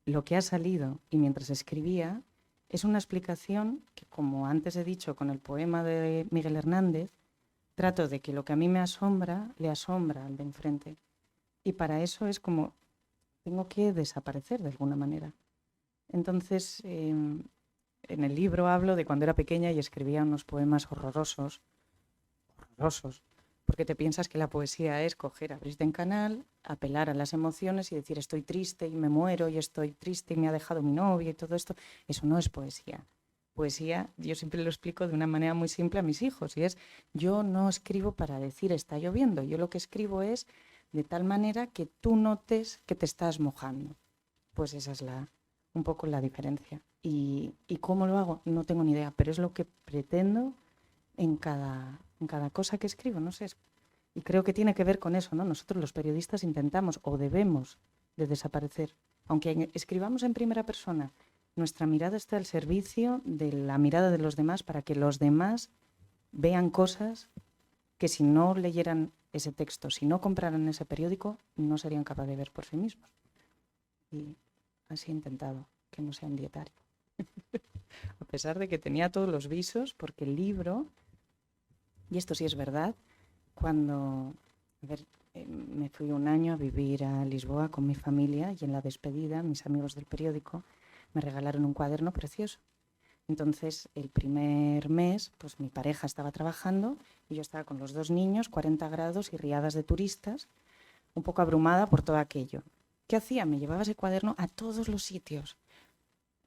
Lo que ha salido, y mientras escribía, es una explicación que, como antes he dicho con el poema de Miguel Hernández, trato de que lo que a mí me asombra, le asombra al de enfrente. Y para eso es como, tengo que desaparecer de alguna manera. Entonces, en el libro hablo de cuando era pequeña y escribía unos poemas horrorosos, porque te piensas que la poesía es coger, abrirte en canal, apelar a las emociones y decir estoy triste y me muero y estoy triste y me ha dejado mi novia y todo esto. Eso no es poesía. Poesía, yo siempre lo explico de una manera muy simple a mis hijos, y es, yo no escribo para decir está lloviendo, yo lo que escribo es de tal manera que tú notes que te estás mojando. Pues esa es un poco la diferencia. ¿Y cómo lo hago? No tengo ni idea, pero es lo que pretendo en cada cosa que escribo, no sé. Y creo que tiene que ver con eso, ¿no? Nosotros los periodistas intentamos o debemos de desaparecer. Aunque escribamos en primera persona, nuestra mirada está al servicio de la mirada de los demás para que los demás vean cosas que si no leyeran ese texto, si no compraran ese periódico, no serían capaces de ver por sí mismos. Y así he intentado que no sea un dietario. A pesar de que tenía todos los visos, porque el libro, y esto sí es verdad, cuando me fui un año a vivir a Lisboa con mi familia, y en la despedida mis amigos del periódico me regalaron un cuaderno precioso. Entonces, el primer mes, pues mi pareja estaba trabajando y yo estaba con los 2 niños, 40 grados y riadas de turistas, un poco abrumada por todo aquello. ¿Qué hacía? Me llevaba ese cuaderno a todos los sitios.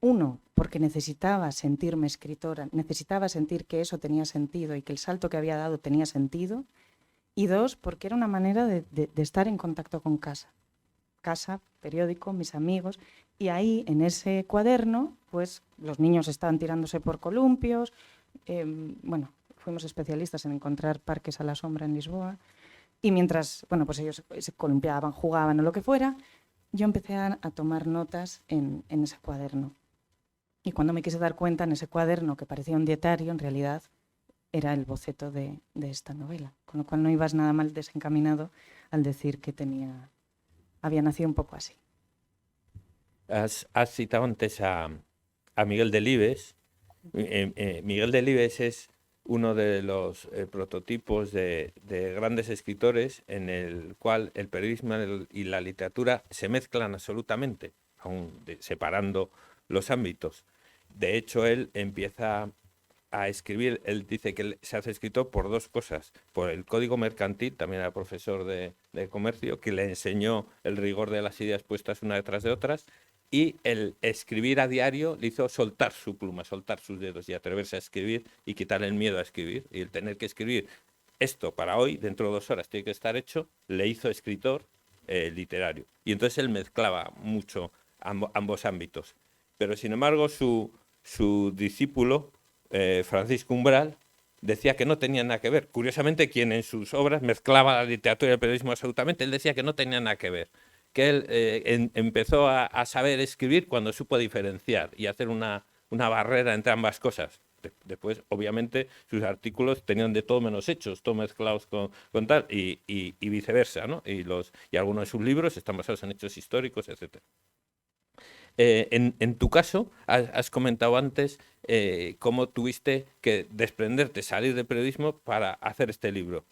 1, porque necesitaba sentirme escritora, necesitaba sentir que eso tenía sentido y que el salto que había dado tenía sentido. Y 2, porque era una manera de estar en contacto con casa. Casa, periódico, mis amigos. Y ahí, en ese cuaderno, pues los niños estaban tirándose por columpios. Bueno, fuimos especialistas en encontrar parques a la sombra en Lisboa. Y mientras, bueno, pues ellos se columpiaban, jugaban o lo que fuera, yo empecé a tomar notas en ese cuaderno. Y cuando me quise dar cuenta, en ese cuaderno que parecía un dietario, en realidad era el boceto de esta novela. Con lo cual no ibas nada mal desencaminado al decir que había nacido un poco así. Has citado antes a Miguel Delibes. Miguel Delibes es uno de los prototipos de grandes escritores en el cual el periodismo y la literatura se mezclan absolutamente, aún separando los ámbitos. De hecho, él empieza a escribir, él dice que se hace escritor por dos cosas: por el código mercantil, también era profesor de comercio, que le enseñó el rigor de las ideas puestas una detrás de otras, y el escribir a diario le hizo soltar su pluma, soltar sus dedos y atreverse a escribir y quitarle el miedo a escribir. Y el tener que escribir esto para hoy, dentro de 2 horas tiene que estar hecho, le hizo escritor literario. Y entonces él mezclaba mucho ambos ámbitos. Pero sin embargo su discípulo, Francisco Umbral, decía que no tenía nada que ver. Curiosamente, quien en sus obras mezclaba la literatura y el periodismo absolutamente, él decía que no tenía nada que ver. Que él empezó a saber escribir cuando supo diferenciar y hacer una barrera entre ambas cosas. Después, obviamente, sus artículos tenían de todo menos hechos, todo mezclados con tal, y viceversa, ¿no? Y algunos de sus libros están basados en hechos históricos, etc. En tu caso, has comentado antes cómo tuviste que desprenderte, salir del periodismo para hacer este libro.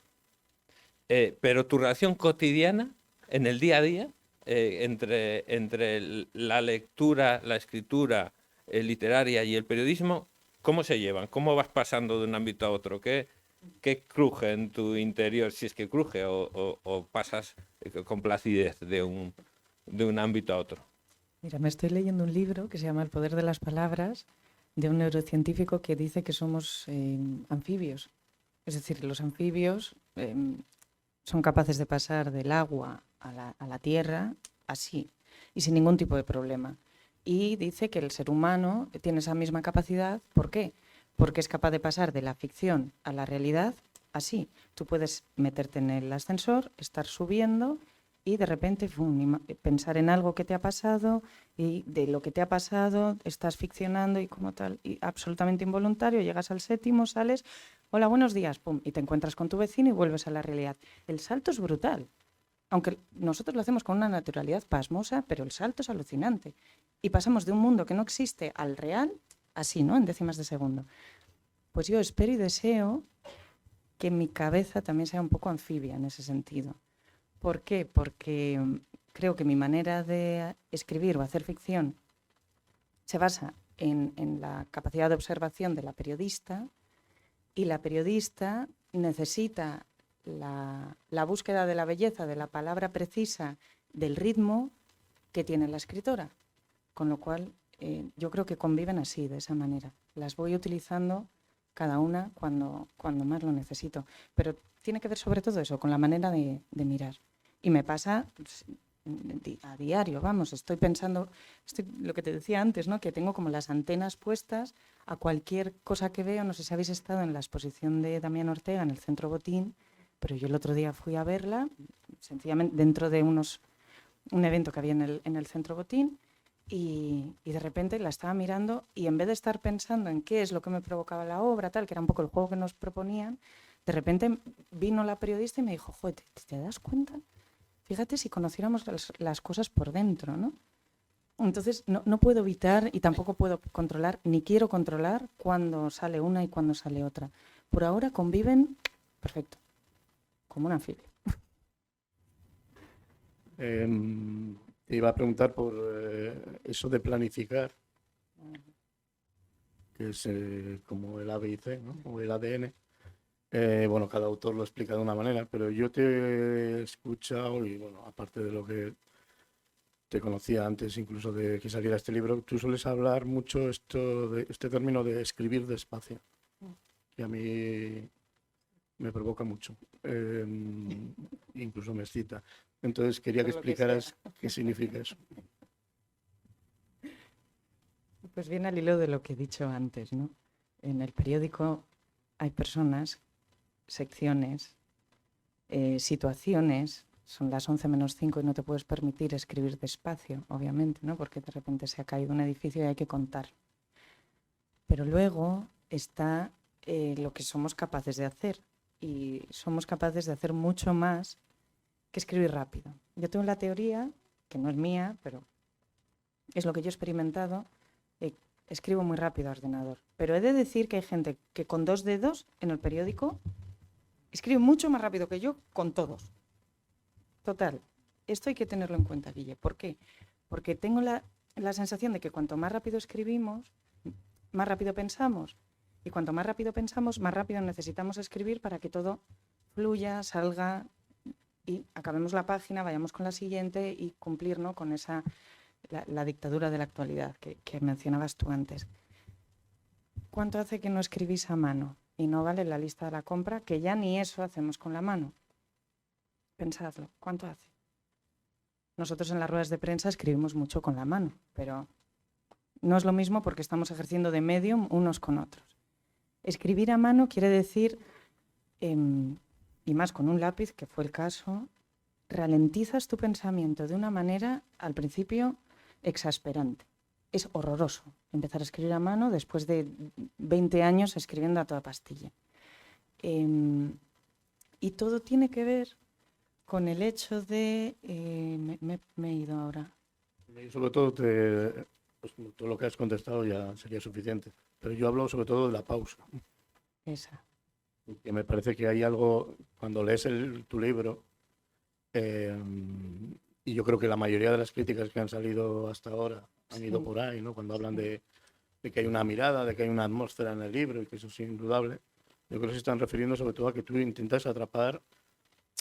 Pero tu relación cotidiana, en el día a día, entre la lectura, la escritura literaria y el periodismo, ¿cómo se llevan? ¿Cómo vas pasando de un ámbito a otro? ¿Qué cruje en tu interior, si es que cruje, o pasas con placidez de un ámbito a otro? Mira, me estoy leyendo un libro que se llama El poder de las palabras, de un neurocientífico que dice que somos anfibios. Es decir, los anfibios son capaces de pasar del agua a la tierra así y sin ningún tipo de problema. Y dice que el ser humano tiene esa misma capacidad. ¿Por qué? Porque es capaz de pasar de la ficción a la realidad así. Tú puedes meterte en el ascensor, estar subiendo y de repente pensar en algo que te ha pasado, y de lo que te ha pasado estás ficcionando y como tal, y absolutamente involuntario, llegas al 7º, sales, hola, buenos días, pum, y te encuentras con tu vecino y vuelves a la realidad. El salto es brutal, aunque nosotros lo hacemos con una naturalidad pasmosa, pero el salto es alucinante. Y pasamos de un mundo que no existe al real, así, ¿no?, en décimas de segundo. Pues yo espero y deseo que mi cabeza también sea un poco anfibia en ese sentido. ¿Por qué? Porque creo que mi manera de escribir o hacer ficción se basa en la capacidad de observación de la periodista, y la periodista necesita la búsqueda de la belleza, de la palabra precisa, del ritmo que tiene la escritora. Con lo cual, yo creo que conviven así, de esa manera. Las voy utilizando cada una cuando más lo necesito. Pero tiene que ver sobre todo eso, con la manera de mirar. Y me pasa a diario, vamos, estoy pensando, lo que te decía antes, ¿no?, que tengo como las antenas puestas a cualquier cosa que veo. No sé si habéis estado en la exposición de Damián Ortega en el Centro Botín, pero yo el otro día fui a verla, sencillamente dentro de un evento que había en el Centro Botín, y de repente la estaba mirando, y en vez de estar pensando en qué es lo que me provocaba la obra, tal, que era un poco el juego que nos proponían, de repente vino la periodista y me dijo, joder, ¿te das cuenta? Fíjate si conociéramos las cosas por dentro, ¿no? Entonces no puedo evitar y tampoco puedo controlar, ni quiero controlar, cuándo sale una y cuándo sale otra. Por ahora conviven perfecto, como un anfibio. Te iba a preguntar por eso de planificar, que es como el ABC, ¿no?, o el ADN. Bueno, cada autor lo explica de una manera, pero yo te he escuchado, y bueno, aparte de lo que te conocía antes incluso de que saliera este libro, tú sueles hablar mucho este término de escribir despacio, que a mí me provoca mucho, incluso me excita. Entonces quería que explicaras qué significa eso. Pues viene al hilo de lo que he dicho antes, ¿no? En el periódico hay personas, secciones, situaciones. Son las 11 menos 5 y no te puedes permitir escribir despacio, obviamente, ¿no?, porque de repente se ha caído un edificio y hay que contar. Pero luego está lo que somos capaces de hacer, y somos capaces de hacer mucho más que escribir rápido. Yo tengo la teoría, que no es mía, pero es lo que yo he experimentado, escribo muy rápido a ordenador. Pero he de decir que hay gente que con 2 dedos en el periódico escribe mucho más rápido que yo con todos. Total, esto hay que tenerlo en cuenta, Guille. ¿Por qué? Porque tengo la sensación de que cuanto más rápido escribimos, más rápido pensamos. Y cuanto más rápido pensamos, más rápido necesitamos escribir para que todo fluya, salga y acabemos la página, vayamos con la siguiente y cumplir, ¿no?, con esa, la dictadura de la actualidad que mencionabas tú antes. ¿Cuánto hace que no escribís a mano? Y no vale la lista de la compra, que ya ni eso hacemos con la mano. Pensadlo, ¿cuánto hace? Nosotros en las ruedas de prensa escribimos mucho con la mano, pero no es lo mismo porque estamos ejerciendo de medium unos con otros. Escribir a mano quiere decir, y más con un lápiz, que fue el caso, ralentizas tu pensamiento de una manera, al principio, exasperante. Es horroroso empezar a escribir a mano después de 20 años escribiendo a toda pastilla. Y todo tiene que ver con el hecho de... me he ido ahora. Y sobre todo, pues, todo lo que has contestado ya sería suficiente. Pero yo hablo sobre todo de la pausa. Esa. Que me parece que hay algo, cuando lees tu libro, y yo creo que la mayoría de las críticas que han salido hasta ahora han ido por ahí, ¿no? Cuando hablan de que hay una mirada, de que hay una atmósfera en el libro, y que eso es indudable. Yo creo que se están refiriendo sobre todo a que tú intentas atrapar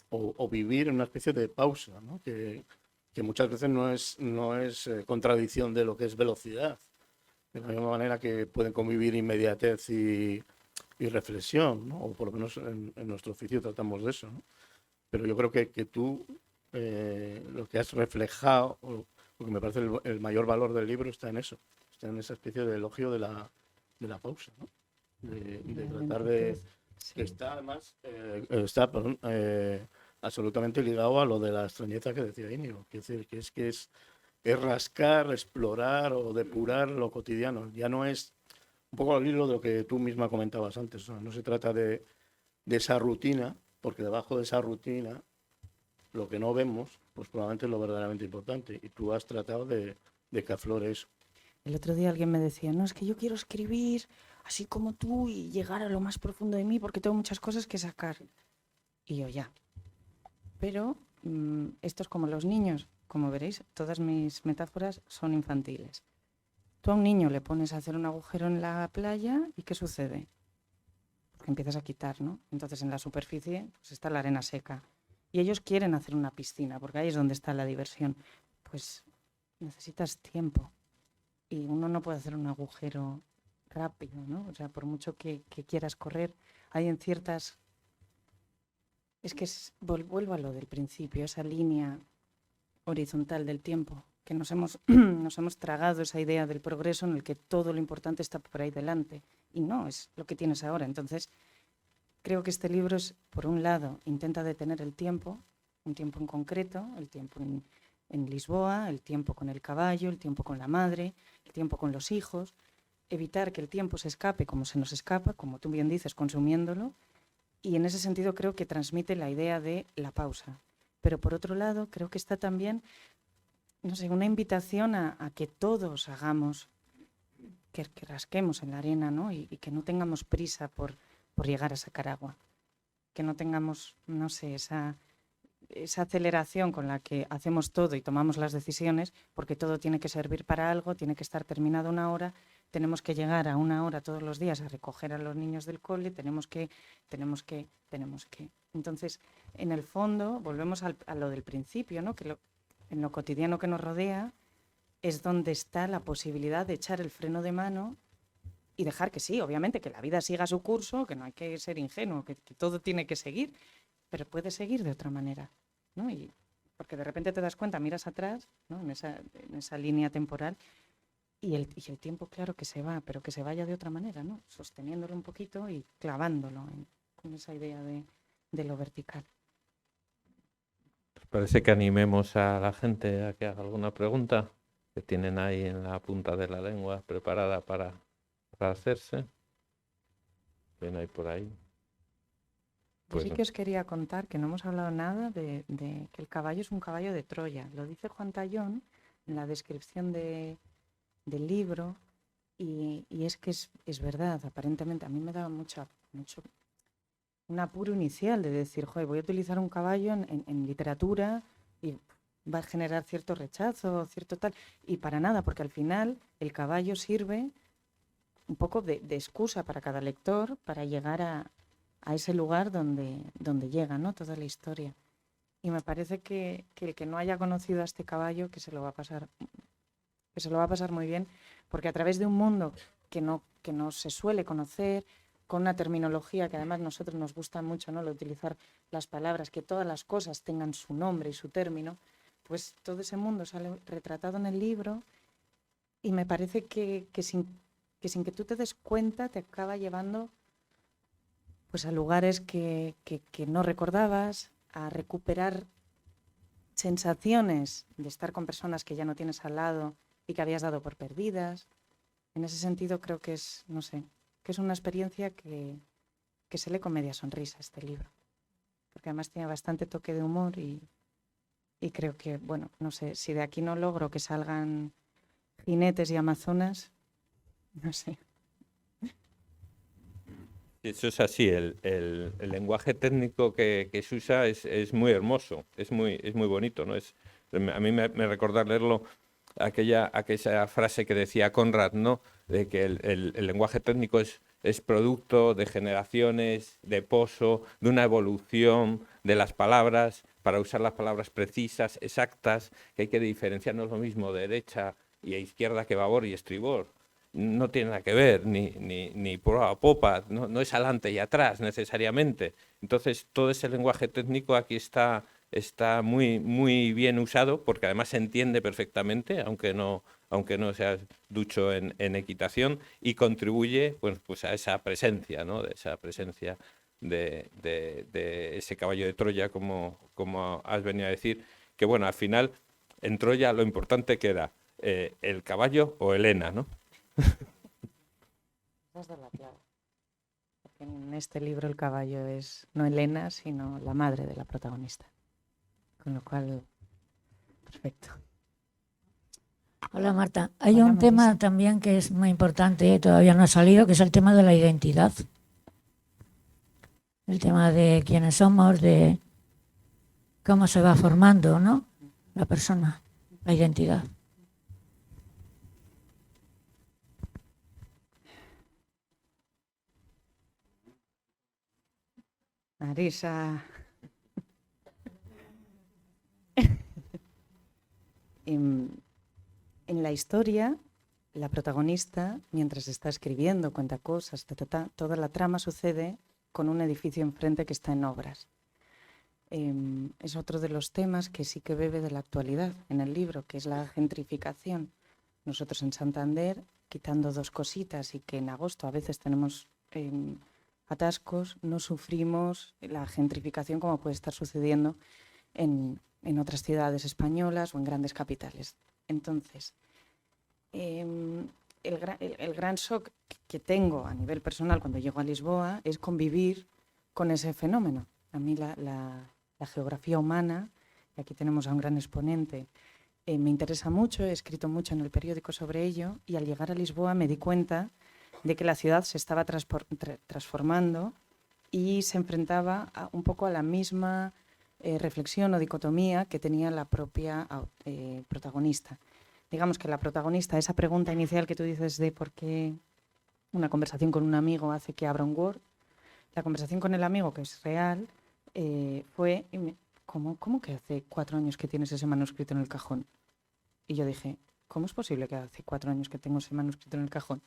o vivir en una especie de pausa, ¿no? Que muchas veces no es contradicción de lo que es velocidad. De la misma manera que pueden convivir inmediatez y reflexión, ¿no? O por lo menos en nuestro oficio tratamos de eso, ¿no? Pero yo creo que tú lo que has reflejado, o lo que me parece el mayor valor del libro está en eso, está en esa especie de elogio de la pausa, ¿no? De tratar de... Sí. Que está además absolutamente ligado a lo de la extrañeza que decía Íñigo, es decir, que es rascar, explorar o depurar lo cotidiano. Ya no es un poco al hilo de lo que tú misma comentabas antes, no se trata de esa rutina, porque debajo de esa rutina lo que no vemos, pues probablemente es lo verdaderamente importante, y tú has tratado de que aflore eso. El otro día alguien me decía, no, es que yo quiero escribir así como tú y llegar a lo más profundo de mí porque tengo muchas cosas que sacar. Y yo ya. Pero esto es como los niños. Como veréis, todas mis metáforas son infantiles. Tú a un niño le pones a hacer un agujero en la playa y ¿qué sucede? Porque empiezas a quitar, ¿no? Entonces en la superficie pues está la arena seca. Y ellos quieren hacer una piscina porque ahí es donde está la diversión. Pues necesitas tiempo. Y uno no puede hacer un agujero rápido, ¿no? O sea, por mucho que quieras correr, hay en ciertas... Es que vuelvo a lo del principio, esa línea horizontal del tiempo, que nos hemos tragado esa idea del progreso en el que todo lo importante está por ahí delante. Y no, es lo que tienes ahora. Entonces, creo que este libro es, por un lado, intenta detener el tiempo, un tiempo en concreto, el tiempo en Lisboa, el tiempo con el caballo, el tiempo con la madre, el tiempo con los hijos, evitar que el tiempo se escape como se nos escapa, como tú bien dices, consumiéndolo, y en ese sentido creo que transmite la idea de la pausa. Pero por otro lado, creo que está también, no sé, una invitación a que todos hagamos, que rasquemos en la arena, ¿no? Y que no tengamos prisa por llegar a sacar agua, que no tengamos, no sé, esa aceleración con la que hacemos todo y tomamos las decisiones, porque todo tiene que servir para algo, tiene que estar terminado una hora, tenemos que llegar a una hora todos los días a recoger a los niños del cole, tenemos que. Entonces, en el fondo, volvemos a lo del principio, ¿no? Que en lo cotidiano que nos rodea es donde está la posibilidad de echar el freno de mano y dejar que sí, obviamente, que la vida siga su curso, que no hay que ser ingenuo, que todo tiene que seguir, pero puede seguir de otra manera, ¿no? Y porque de repente te das cuenta, miras atrás, ¿no? en esa línea temporal, y el tiempo, claro que se va, pero que se vaya de otra manera, ¿no? Sosteniéndolo un poquito y clavándolo con esa idea de lo vertical. Pues parece que animemos a la gente a que haga alguna pregunta que tienen ahí en la punta de la lengua preparada para hacerse. Ven ahí por ahí. Yo sí que os quería contar que no hemos hablado nada de que el caballo es un caballo de Troya. Lo dice Juan Tallón en la descripción del libro y es que es verdad, aparentemente. A mí me daba mucho un apuro inicial de decir, joder, voy a utilizar un caballo en literatura y va a generar cierto rechazo, cierto tal. Y para nada, porque al final el caballo sirve un poco de excusa para cada lector para llegar a ese lugar donde llega, ¿no? Toda la historia. Y me parece que el que no haya conocido a este caballo, que se lo va a pasar muy bien, porque a través de un mundo que no se suele conocer, con una terminología que además a nosotros nos gusta mucho, ¿no? Lo utilizar las palabras, que todas las cosas tengan su nombre y su término, pues todo ese mundo sale retratado en el libro y me parece que sin que tú te des cuenta te acaba llevando pues a lugares que no recordabas, a recuperar sensaciones de estar con personas que ya no tienes al lado y que habías dado por perdidas. En ese sentido creo que es, no sé, que es una experiencia que se lee con media sonrisa este libro. Porque además tiene bastante toque de humor y creo que, bueno, no sé, si de aquí no logro que salgan jinetes y amazonas, no sé. Eso es así, el lenguaje técnico que se usa es muy hermoso, es muy bonito, ¿no? A mí me recuerda leerlo aquella frase que decía Conrad, ¿no? De que el lenguaje técnico es producto de generaciones, de pozo, de una evolución de las palabras, para usar las palabras precisas, exactas, que hay que diferenciarnos lo mismo de derecha y a izquierda que babor y estribor. No tiene nada que ver, ni proa a popa, no es adelante y atrás necesariamente. Entonces, todo ese lenguaje técnico aquí está muy bien usado, porque además se entiende perfectamente, aunque no seas ducho en equitación, y contribuye pues a esa presencia, ¿no? De esa presencia de ese caballo de Troya, como has venido a decir, que bueno, al final, en Troya lo importante que era el caballo o Helena, ¿no? Has dado la clave. Porque en este libro el caballo es no Helena, sino la madre de la protagonista. Con lo cual, perfecto. Hola Marta, hay Hola, un tema Marisa. también que es muy importante, todavía no ha salido, que es el tema de la identidad. El tema de quiénes somos, de cómo se va formando, ¿no? La persona, la identidad. Marisa. En la historia, la protagonista, mientras está escribiendo, cuenta cosas, toda la trama sucede con un edificio enfrente que está en obras. Es otro de los temas que sí que bebe de la actualidad en el libro, que es la gentrificación. Nosotros en Santander, quitando dos cositas y que en agosto a veces tenemos atascos, no sufrimos la gentrificación como puede estar sucediendo en otras ciudades españolas o en grandes capitales. Entonces, el gran shock que tengo a nivel personal cuando llego a Lisboa es convivir con ese fenómeno. A mí la geografía humana, y aquí tenemos a un gran exponente, me interesa mucho, he escrito mucho en el periódico sobre ello, y al llegar a Lisboa me di cuenta de que la ciudad se estaba transformando y se enfrentaba un poco a la misma reflexión o dicotomía que tenía la propia protagonista. Digamos que la protagonista, esa pregunta inicial que tú dices de por qué una conversación con un amigo hace que abra un Word, la conversación con el amigo, que es real, fue, ¿cómo que hace 4 años que tienes ese manuscrito en el cajón? Y yo dije, ¿cómo es posible que hace 4 años que tengo ese manuscrito en el cajón?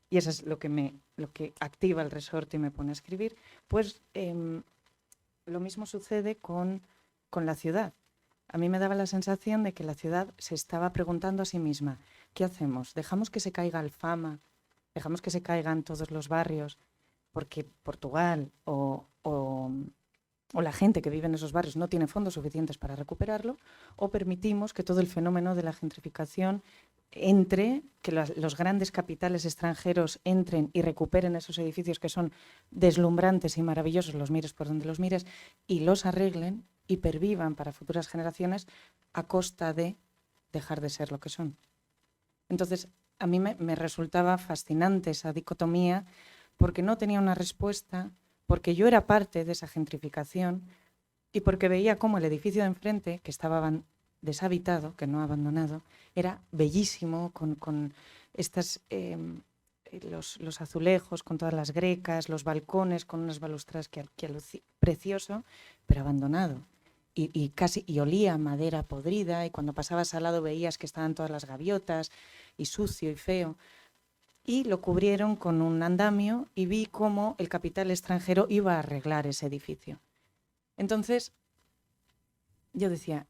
Y eso es lo que activa el resorte y me pone a escribir. Pues lo mismo sucede con la ciudad. A mí me daba la sensación de que la ciudad se estaba preguntando a sí misma, ¿qué hacemos? ¿Dejamos que se caiga Alfama? ¿Dejamos que se caigan todos los barrios? Porque Portugal o o la gente que vive en esos barrios no tiene fondos suficientes para recuperarlo, o permitimos que todo el fenómeno de la gentrificación entre, que los grandes capitales extranjeros entren y recuperen esos edificios que son deslumbrantes y maravillosos, los mires por donde los mires, y los arreglen y pervivan para futuras generaciones a costa de dejar de ser lo que son. Entonces, a mí me resultaba fascinante esa dicotomía, porque no tenía una respuesta, porque yo era parte de esa gentrificación y porque veía cómo el edificio de enfrente, que estaba deshabitado, que no abandonado, era bellísimo, con estas, los azulejos, con todas las grecas, los balcones, con unas balustradas precioso, pero abandonado. Y olía a madera podrida, y cuando pasabas al lado veías que estaban todas las gaviotas, y sucio y feo. Y lo cubrieron con un andamio y vi cómo el capital extranjero iba a arreglar ese edificio. Entonces, yo decía,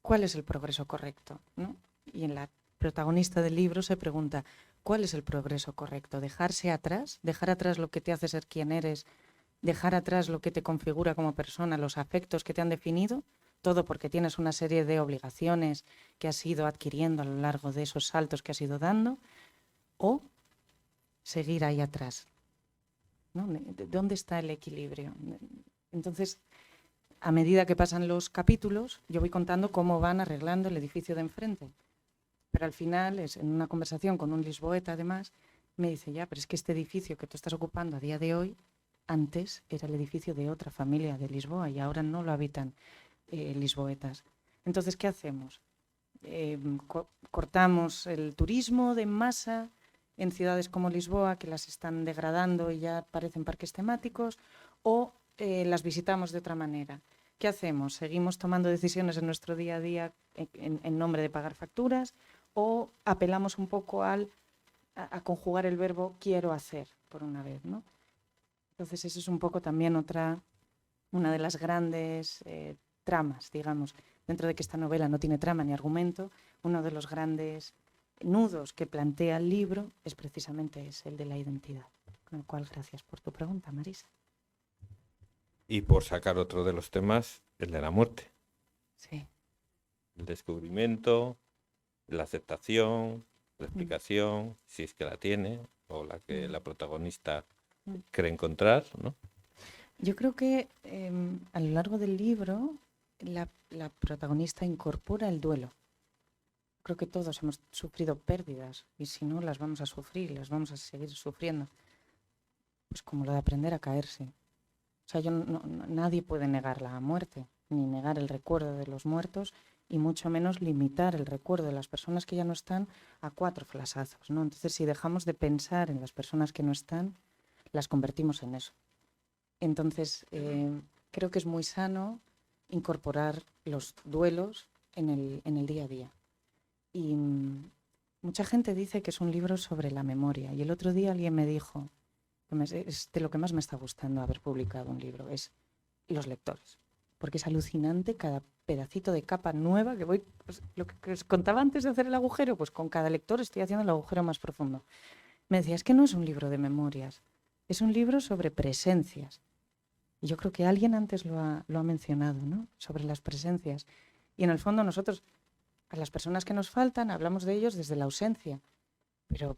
¿cuál es el progreso correcto? ¿No? Y en la protagonista del libro se pregunta, ¿cuál es el progreso correcto? ¿Dejarse atrás? ¿Dejar atrás lo que te hace ser quien eres? ¿Dejar atrás lo que te configura como persona, los afectos que te han definido? Todo porque tienes una serie de obligaciones que has ido adquiriendo a lo largo de esos saltos que has ido dando, o seguir ahí atrás, ¿no? ¿Dónde está el equilibrio? Entonces, a medida que pasan los capítulos, yo voy contando cómo van arreglando el edificio de enfrente. Pero al final, en una conversación con un lisboeta, además, me dice, ya, pero es que este edificio que tú estás ocupando a día de hoy, antes era el edificio de otra familia de Lisboa y ahora no lo habitan lisboetas. Entonces, ¿qué hacemos? Cortamos el turismo de masa en ciudades como Lisboa, que las están degradando y ya parecen parques temáticos, o las visitamos de otra manera. ¿Qué hacemos? ¿Seguimos tomando decisiones en nuestro día a día en nombre de pagar facturas, o apelamos un poco a conjugar el verbo quiero hacer, por una vez, ¿no? Entonces, eso es un poco también una de las grandes tramas, digamos. Dentro de que esta novela no tiene trama ni argumento, uno de los grandes nudos que plantea el libro es precisamente el de la identidad. Con lo cual, gracias por tu pregunta, Marisa. Y por sacar otro de los temas, el de la muerte. Sí. El descubrimiento, la aceptación, la explicación, si es que la tiene, o la que la protagonista cree encontrar, ¿no? Yo creo que a lo largo del libro la protagonista incorpora el duelo. Creo que todos hemos sufrido pérdidas y si no las vamos a sufrir, las vamos a seguir sufriendo. Pues como lo de aprender a caerse. O sea, nadie puede negar la muerte, ni negar el recuerdo de los muertos, y mucho menos limitar el recuerdo de las personas que ya no están a 4 flasazos, ¿no? Entonces, si dejamos de pensar en las personas que no están, las convertimos en eso. Entonces, creo que es muy sano incorporar los duelos en el día a día. Y mucha gente dice que es un libro sobre la memoria. Y el otro día alguien me dijo, es de lo que más me está gustando haber publicado un libro, es los lectores. Porque es alucinante cada pedacito de capa nueva que voy... Pues, lo que os contaba antes de hacer el agujero, pues con cada lector estoy haciendo el agujero más profundo. Me decía, es que no es un libro de memorias, es un libro sobre presencias. Y yo creo que alguien antes lo ha mencionado, ¿no? Sobre las presencias. Y en el fondo nosotros, a las personas que nos faltan, hablamos de ellos desde la ausencia. Pero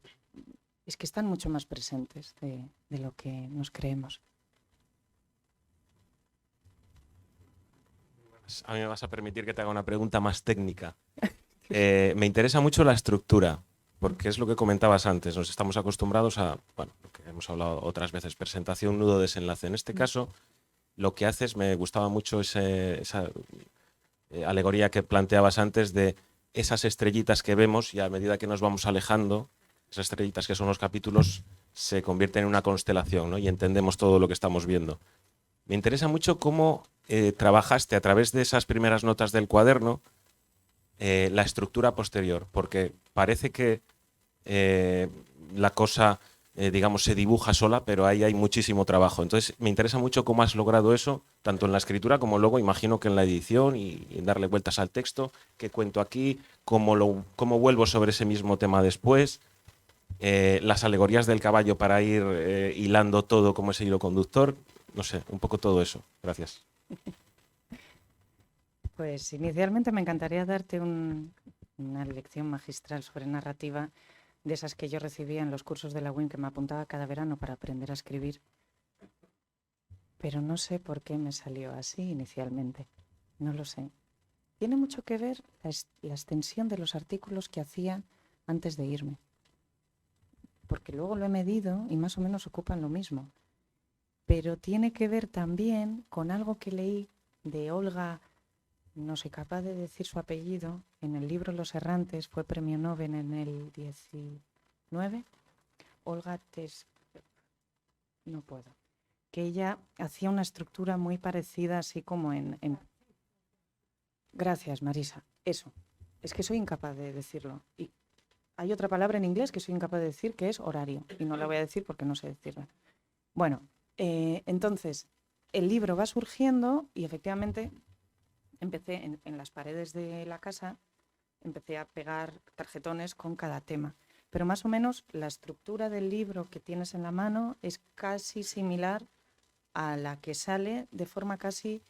es que están mucho más presentes de lo que nos creemos. A mí me vas a permitir que te haga una pregunta más técnica. Me interesa mucho la estructura, porque es lo que comentabas antes. Nos estamos acostumbrados a, bueno, lo que hemos hablado otras veces, presentación, nudo, desenlace. En este caso, lo que haces, me gustaba mucho esa alegoría que planteabas antes de esas estrellitas que vemos y a medida que nos vamos alejando, esas estrellitas que son los capítulos se convierten en una constelación, ¿no? Y entendemos todo lo que estamos viendo. Me interesa mucho cómo trabajaste a través de esas primeras notas del cuaderno la estructura posterior, porque parece que la cosa, digamos, se dibuja sola, pero ahí hay muchísimo trabajo. Entonces, me interesa mucho cómo has logrado eso, tanto en la escritura como luego, imagino que en la edición y en darle vueltas al texto, qué cuento aquí, cómo vuelvo sobre ese mismo tema después, las alegorías del caballo para ir hilando todo como ese hilo conductor. No sé, un poco todo eso. Gracias. Pues inicialmente me encantaría darte una lección magistral sobre narrativa de esas que yo recibía en los cursos de la UIN que me apuntaba cada verano para aprender a escribir. Pero no sé por qué me salió así inicialmente. No lo sé. Tiene mucho que ver la extensión de los artículos que hacía antes de irme. Porque luego lo he medido y más o menos ocupan lo mismo. Pero tiene que ver también con algo que leí de Olga, no soy capaz de decir su apellido, en el libro Los Errantes, fue premio Nobel en el 19. Olga no puedo. Que ella hacía una estructura muy parecida, así como en... Gracias, Marisa. Eso. Es que soy incapaz de decirlo. Y hay otra palabra en inglés que soy incapaz de decir, que es horario. Y no la voy a decir porque no sé decirla. Bueno, entonces, el libro va surgiendo y efectivamente empecé en las paredes de la casa, empecé a pegar tarjetones con cada tema. Pero más o menos la estructura del libro que tienes en la mano es casi similar a la que sale de forma casi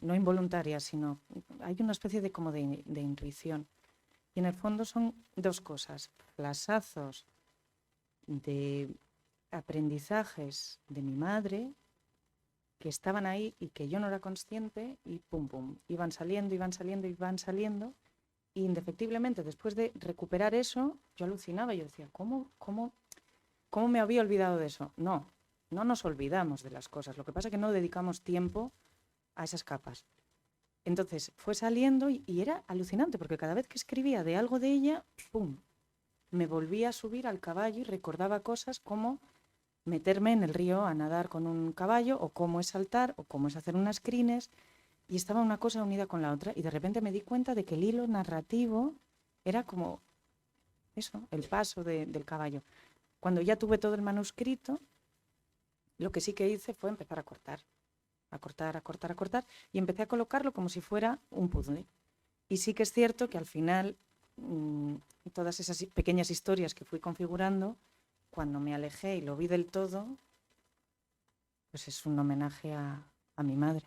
no involuntaria, sino hay una especie de como de intuición. Y en el fondo son dos cosas, flasazos de aprendizajes de mi madre que estaban ahí y que yo no era consciente y pum, pum, iban saliendo, y indefectiblemente después de recuperar eso, yo alucinaba, yo decía, ¿cómo me había olvidado de eso? No nos olvidamos de las cosas, lo que pasa es que no dedicamos tiempo a esas capas. Entonces fue saliendo y era alucinante, porque cada vez que escribía de algo de ella, ¡pum!, me volvía a subir al caballo y recordaba cosas como meterme en el río a nadar con un caballo, o cómo es saltar, o cómo es hacer unas crines, y estaba una cosa unida con la otra, y de repente me di cuenta de que el hilo narrativo era como eso, el paso del caballo. Cuando ya tuve todo el manuscrito, lo que sí que hice fue empezar a cortar, y empecé a colocarlo como si fuera un puzzle. Y sí que es cierto que al final, todas esas pequeñas historias que fui configurando, cuando me alejé y lo vi del todo, pues es un homenaje a mi madre.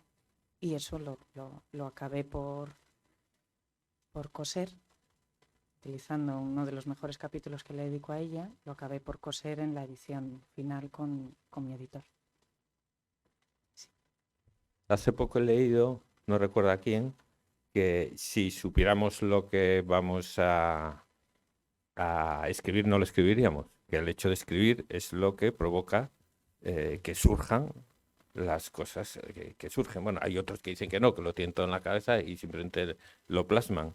Y eso lo acabé por coser, utilizando uno de los mejores capítulos que le dedico a ella, lo acabé por coser en la edición final con mi editor. Sí. Hace poco he leído, no recuerdo a quién, que si supiéramos lo que vamos a escribir, no lo escribiríamos. Que el hecho de escribir es lo que provoca que surjan las cosas que surgen. Bueno, hay otros que dicen que no, que lo tienen todo en la cabeza y simplemente lo plasman.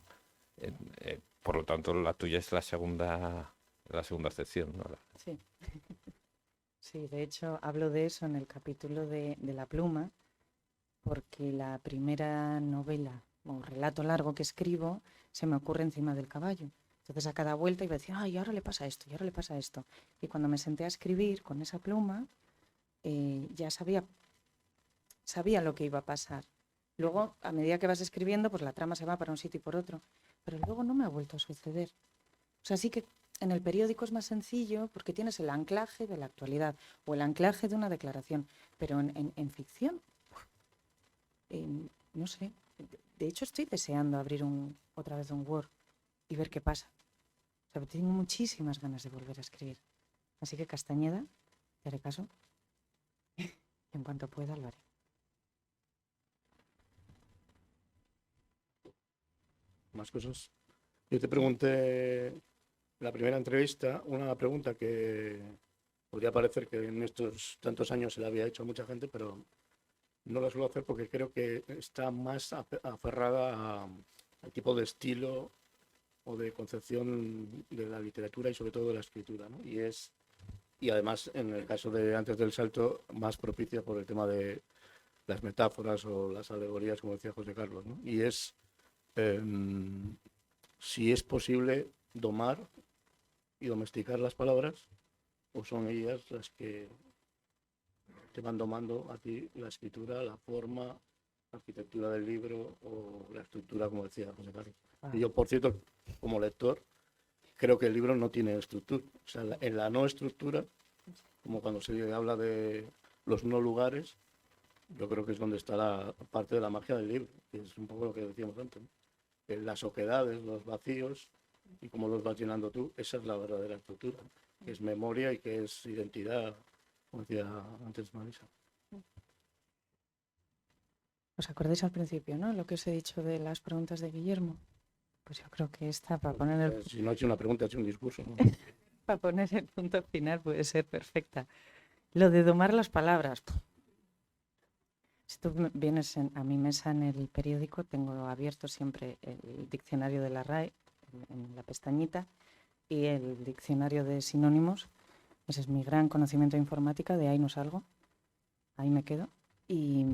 Por lo tanto, la tuya es la segunda acepción, ¿no? Sí. Sí, de hecho hablo de eso en el capítulo de La pluma, porque la primera novela o relato largo que escribo se me ocurre encima del caballo. Entonces a cada vuelta iba a decir, ay, ahora le pasa esto, y ahora le pasa esto. Y cuando me senté a escribir con esa pluma, ya sabía lo que iba a pasar. Luego, a medida que vas escribiendo, pues la trama se va para un sitio y por otro. Pero luego no me ha vuelto a suceder. O sea, sí que en el periódico es más sencillo porque tienes el anclaje de la actualidad o el anclaje de una declaración. Pero en ficción, no sé. De hecho, estoy deseando abrir otra vez un Word y ver qué pasa. O sea, tengo muchísimas ganas de volver a escribir. Así que, Castañeda, te haré caso. En cuanto pueda, lo haré. Más cosas. Yo te pregunté en la primera entrevista una pregunta que podría parecer que en estos tantos años se la había hecho a mucha gente, pero no la suelo hacer porque creo que está más aferrada al tipo de estilo o de concepción de la literatura y sobre todo de la escritura, ¿no? Y además, en el caso de Antes del salto, más propicia por el tema de las metáforas o las alegorías, como decía José Carlos, ¿no? Y es si es posible domar y domesticar las palabras, o son ellas las que te van domando a ti la escritura, la forma, la arquitectura del libro o la estructura, como decía José Carlos. Y yo, por cierto, como lector, creo que el libro no tiene estructura. O sea, en la no estructura, como cuando se habla de los no lugares, yo creo que es donde está la parte de la magia del libro, que es un poco lo que decíamos antes, ¿no? Las oquedades, los vacíos y cómo los vas llenando tú, esa es la verdadera estructura, que es memoria y que es identidad, como decía antes Marisa. ¿Os acordáis al principio, no? Lo que os he dicho de las preguntas de Guillermo. Pues yo creo que esta, para poner Si no ha hecho una pregunta, ha hecho un discurso, ¿no? para poner el punto final, puede ser perfecta. Lo de domar las palabras. Si tú vienes a mi mesa en el periódico, tengo abierto siempre el diccionario de la RAE en la pestañita y el diccionario de sinónimos. Ese es mi gran conocimiento de informática, de ahí no salgo, ahí me quedo. Y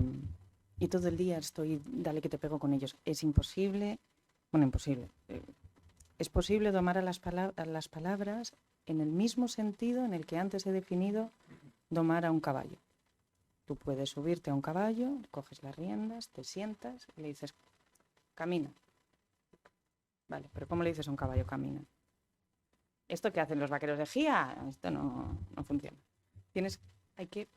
todo el día estoy, dale que te pego con ellos. Es imposible, bueno, imposible. Es posible domar a las palabras en el mismo sentido en el que antes he definido domar a un caballo. Tú puedes subirte a un caballo, coges las riendas, te sientas y le dices, camina. Vale, pero ¿cómo le dices a un caballo camina? ¿Esto que hacen los vaqueros de GIA? Esto no funciona. Hay que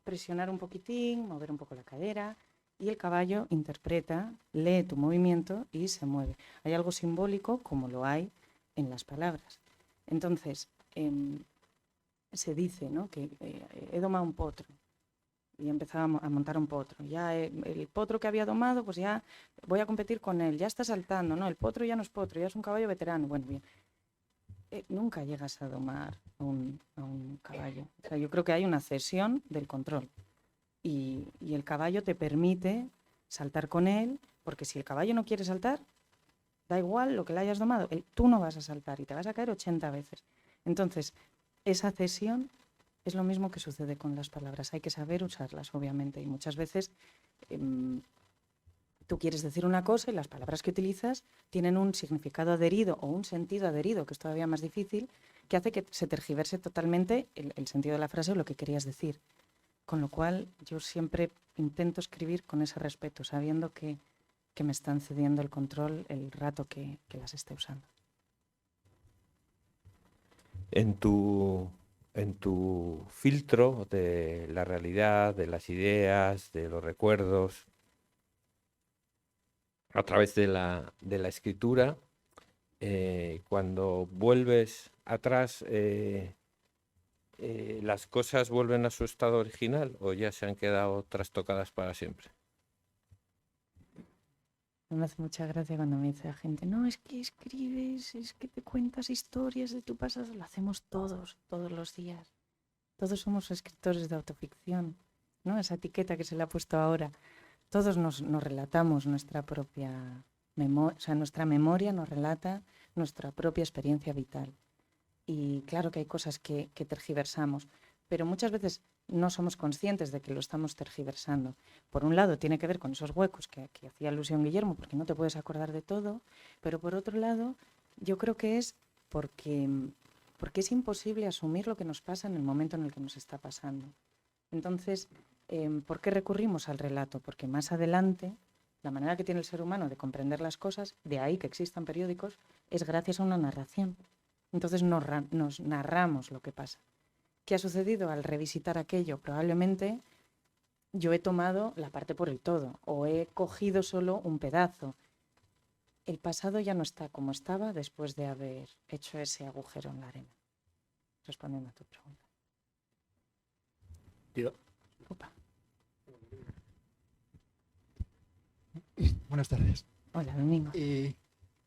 presionar un poquitín, mover un poco la cadera y el caballo interpreta, lee tu movimiento y se mueve. Hay algo simbólico como lo hay en las palabras. Entonces, se dice, ¿no?, que he domado un potro. Y empezaba a montar un potro. Ya el potro que había domado, pues ya voy a competir con él. Ya está saltando, ¿no? El potro ya no es potro, ya es un caballo veterano. Bueno, bien. Nunca llegas a domar a un caballo. O sea, yo creo que hay una cesión del control. Y el caballo te permite saltar con él, porque si el caballo no quiere saltar, da igual lo que le hayas domado. Tú no vas a saltar y te vas a caer 80 veces. Entonces, esa cesión es lo mismo que sucede con las palabras. Hay que saber usarlas, obviamente. Y muchas veces tú quieres decir una cosa y las palabras que utilizas tienen un significado adherido o un sentido adherido, que es todavía más difícil, que hace que se tergiverse totalmente el sentido de la frase o lo que querías decir. Con lo cual, yo siempre intento escribir con ese respeto, sabiendo que me están cediendo el control el rato que las esté usando. En tu filtro de la realidad, de las ideas, de los recuerdos, a través de la escritura, cuando vuelves atrás, ¿las cosas vuelven a su estado original o ya se han quedado trastocadas para siempre? Me hace mucha gracia cuando me dice la gente, no, es que escribes, es que te cuentas historias de tu pasado. Lo hacemos todos los días. Todos somos escritores de autoficción, ¿no? Esa etiqueta que se le ha puesto ahora. Todos nos relatamos nuestra propia memoria, o sea, nuestra memoria nos relata nuestra propia experiencia vital. Y claro que hay cosas que tergiversamos, pero muchas veces no somos conscientes de que lo estamos tergiversando. Por un lado, tiene que ver con esos huecos que hacía alusión Guillermo, porque no te puedes acordar de todo, pero por otro lado, yo creo que es porque es imposible asumir lo que nos pasa en el momento en el que nos está pasando. Entonces, ¿por qué recurrimos al relato? Porque más adelante, la manera que tiene el ser humano de comprender las cosas, de ahí que existan periódicos, es gracias a una narración. Entonces nos narramos lo que pasa. ¿Qué ha sucedido al revisitar aquello? Probablemente yo he tomado la parte por el todo o he cogido solo un pedazo. El pasado ya no está como estaba después de haber hecho ese agujero en la arena. Respondiendo a tu pregunta. Tío. Opa. Buenas tardes. Hola, Domingo.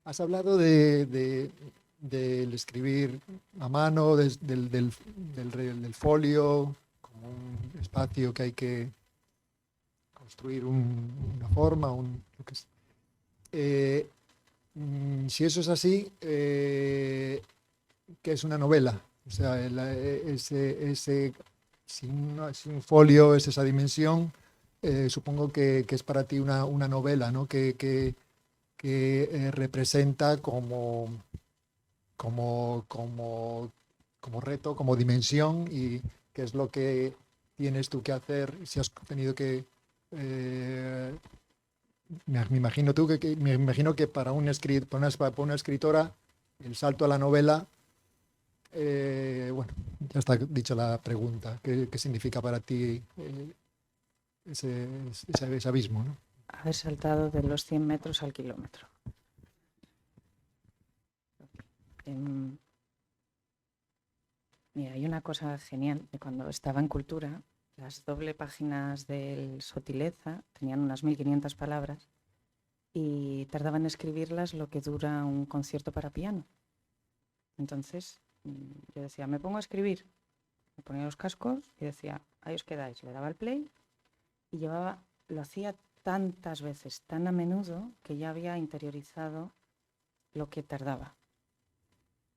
Has hablado del escribir a mano, del folio, como un espacio que hay que construir una forma, lo que es. Si eso es así, ¿qué es una novela? O sea, si un folio es esa dimensión, supongo que es para ti una novela, ¿no? Que representa como reto, como dimensión, y qué es lo que tienes tú que hacer, si has tenido que... me imagino que para una escritora el salto a la novela, bueno, ya está dicha la pregunta. ¿Qué significa para ti ese abismo, ¿no? Haber saltado de los 100 metros al kilómetro. Mira, hay una cosa genial de cuando estaba en Cultura, las doble páginas del Sotileza tenían unas 1500 palabras y tardaba en escribirlas lo que dura un concierto para piano. Entonces yo decía, me pongo a escribir, me ponía los cascos y decía, ahí os quedáis. Le daba el play y lo hacía tantas veces, tan a menudo, que ya había interiorizado lo que tardaba.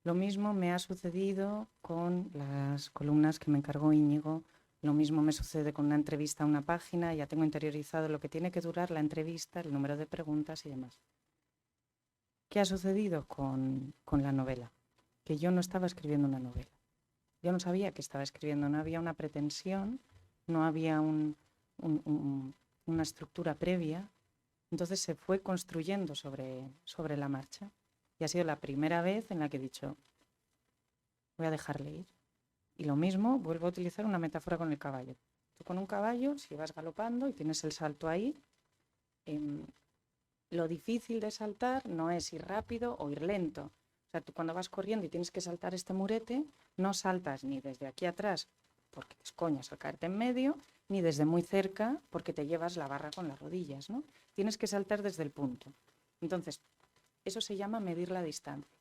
Lo mismo me ha sucedido con las columnas que me encargó Íñigo, lo mismo me sucede con una entrevista a una página, ya tengo interiorizado lo que tiene que durar la entrevista, el número de preguntas y demás. ¿Qué ha sucedido con la novela? Que yo no estaba escribiendo una novela. Yo no sabía que estaba escribiendo, no había una pretensión, no había una estructura previa, entonces se fue construyendo sobre la marcha. Y ha sido la primera vez en la que he dicho, voy a dejarle ir. Y lo mismo, vuelvo a utilizar una metáfora con el caballo. Tú con un caballo, si vas galopando y tienes el salto ahí, lo difícil de saltar no es ir rápido o ir lento. O sea, tú cuando vas corriendo y tienes que saltar este murete, no saltas ni desde aquí atrás porque te escoñas al caerte en medio, ni desde muy cerca porque te llevas la barra con las rodillas, ¿no? Tienes que saltar desde el punto. Entonces, eso se llama medir la distancia,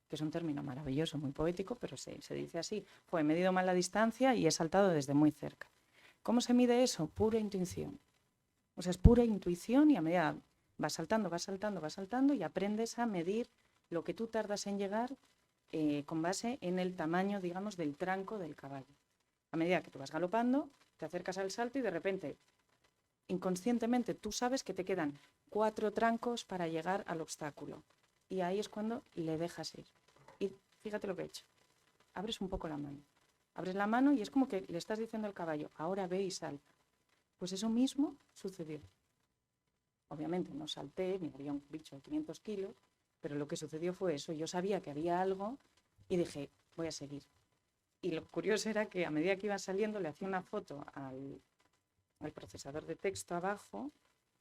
que es un término maravilloso, muy poético, pero se dice así. He medido mal la distancia y he saltado desde muy cerca. ¿Cómo se mide eso? Pura intuición. O sea, es pura intuición y a medida vas saltando y aprendes a medir lo que tú tardas en llegar con base en el tamaño, digamos, del tranco del caballo. A medida que tú vas galopando, te acercas al salto y de repente, inconscientemente, tú sabes que te quedan 4 trancos para llegar al obstáculo. Y ahí es cuando le dejas ir. Y fíjate lo que he hecho. Abres un poco la mano. Abres la mano y es como que le estás diciendo al caballo, ahora ve y salta. Pues eso mismo sucedió. Obviamente no salté, ni había un bicho de 500 kilos, pero lo que sucedió fue eso. Yo sabía que había algo y dije, voy a seguir. Y lo curioso era que a medida que iba saliendo le hacía una foto al procesador de texto abajo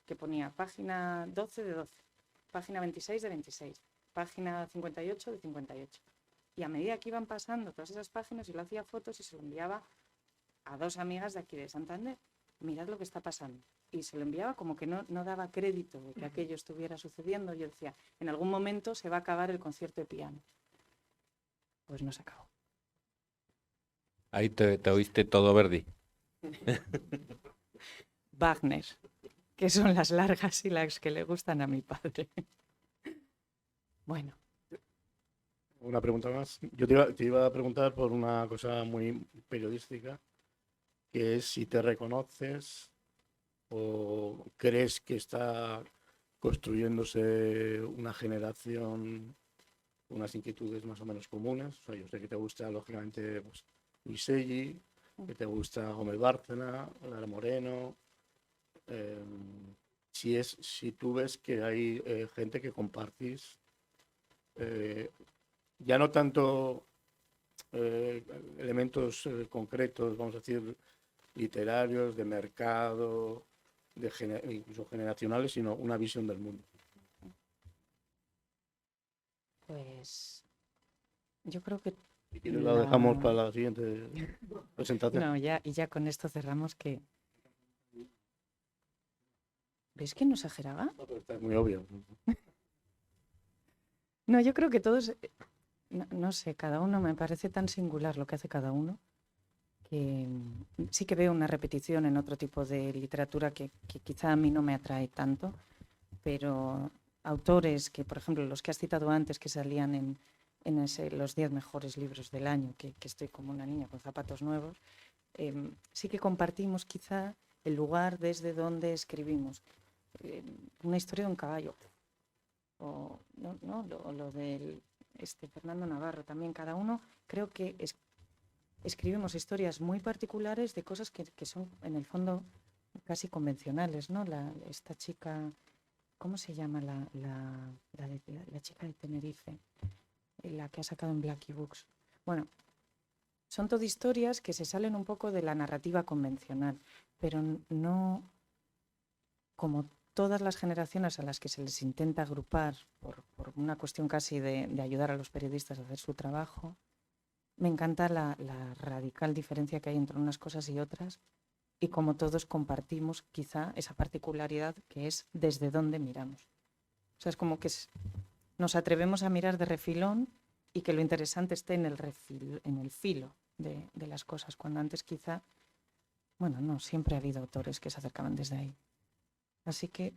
que ponía página 12 de 12, página 26 de 26, página 58 de 58. Y a medida que iban pasando todas esas páginas, yo le hacía fotos y se lo enviaba a 2 amigas de aquí de Santander. Mirad lo que está pasando. Y se lo enviaba como que no daba crédito de que aquello estuviera sucediendo. Yo decía, en algún momento se va a acabar el concierto de piano. Pues no se acabó. Ahí te oíste todo Verdi. Wagner, que son las largas y las que le gustan a mi padre. Bueno. Una pregunta más. Yo te iba a preguntar por una cosa muy periodística, que es si te reconoces o crees que está construyéndose una generación, unas inquietudes más o menos comunes. O sea, yo sé que te gusta, lógicamente, pues, Luis Segui, que te gusta Gómez Bárcena, Lara Moreno. Si tú ves que hay gente que compartís, ya no tanto elementos concretos, vamos a decir, literarios, de mercado, incluso generacionales, sino una visión del mundo. Pues yo creo que... Si quieres lo dejamos para la siguiente presentación. No, ya con esto cerramos que... ¿Ves que no exageraba? No, pero está muy obvio. No, yo creo que todos... No sé, cada uno me parece tan singular lo que hace cada uno, que sí que veo una repetición en otro tipo de literatura que quizá a mí no me atrae tanto, pero autores que, por ejemplo, los que has citado antes, que salían en los 10 mejores libros del año, que estoy como una niña con zapatos nuevos, sí que compartimos quizá el lugar desde donde escribimos. Una historia de un caballo, o lo del Fernando Navarro también. Cada uno creo que escribimos historias muy particulares de cosas que son en el fondo casi convencionales, ¿no? Esta chica, ¿cómo se llama la chica de Tenerife? La que ha sacado en Blackie Books. Bueno, son todas historias que se salen un poco de la narrativa convencional, pero no como todas las generaciones a las que se les intenta agrupar por una cuestión casi de ayudar a los periodistas a hacer su trabajo, me encanta la radical diferencia que hay entre unas cosas y otras, y como todos compartimos quizá esa particularidad que es desde dónde miramos. O sea, es como que nos atrevemos a mirar de refilón y que lo interesante esté en el filo de las cosas, cuando antes quizá, bueno, no, siempre ha habido autores que se acercaban desde ahí. Así que,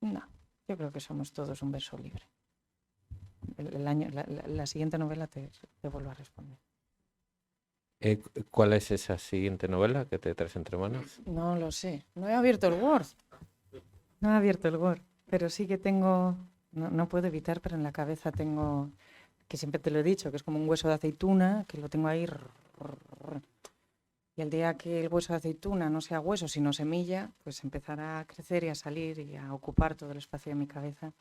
no, yo creo que somos todos un verso libre. La siguiente novela te vuelvo a responder. ¿Cuál es esa siguiente novela que te traes entre manos? No lo sé, no he abierto el Word. No he abierto el Word, pero sí que tengo, no puedo evitar, pero en la cabeza tengo, que siempre te lo he dicho, que es como un hueso de aceituna, que lo tengo ahí. Y el día que el hueso de aceituna no sea hueso, sino semilla, pues empezará a crecer y a salir y a ocupar todo el espacio de mi cabeza.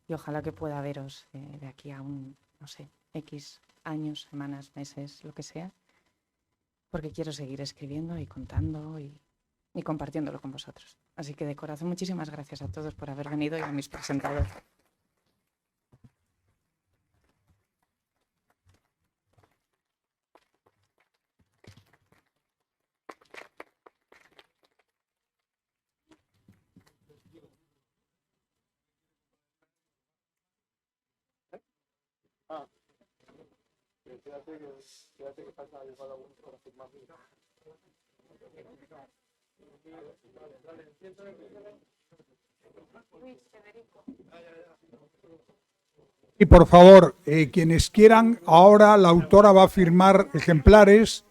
Y ojalá que pueda veros de aquí a no sé, X años, semanas, meses, lo que sea, porque quiero seguir escribiendo y contando y compartiéndolo con vosotros. Así que de corazón, muchísimas gracias a todos por haber venido y a mis presentadores. Y por favor, quienes quieran, ahora la autora va a firmar ejemplares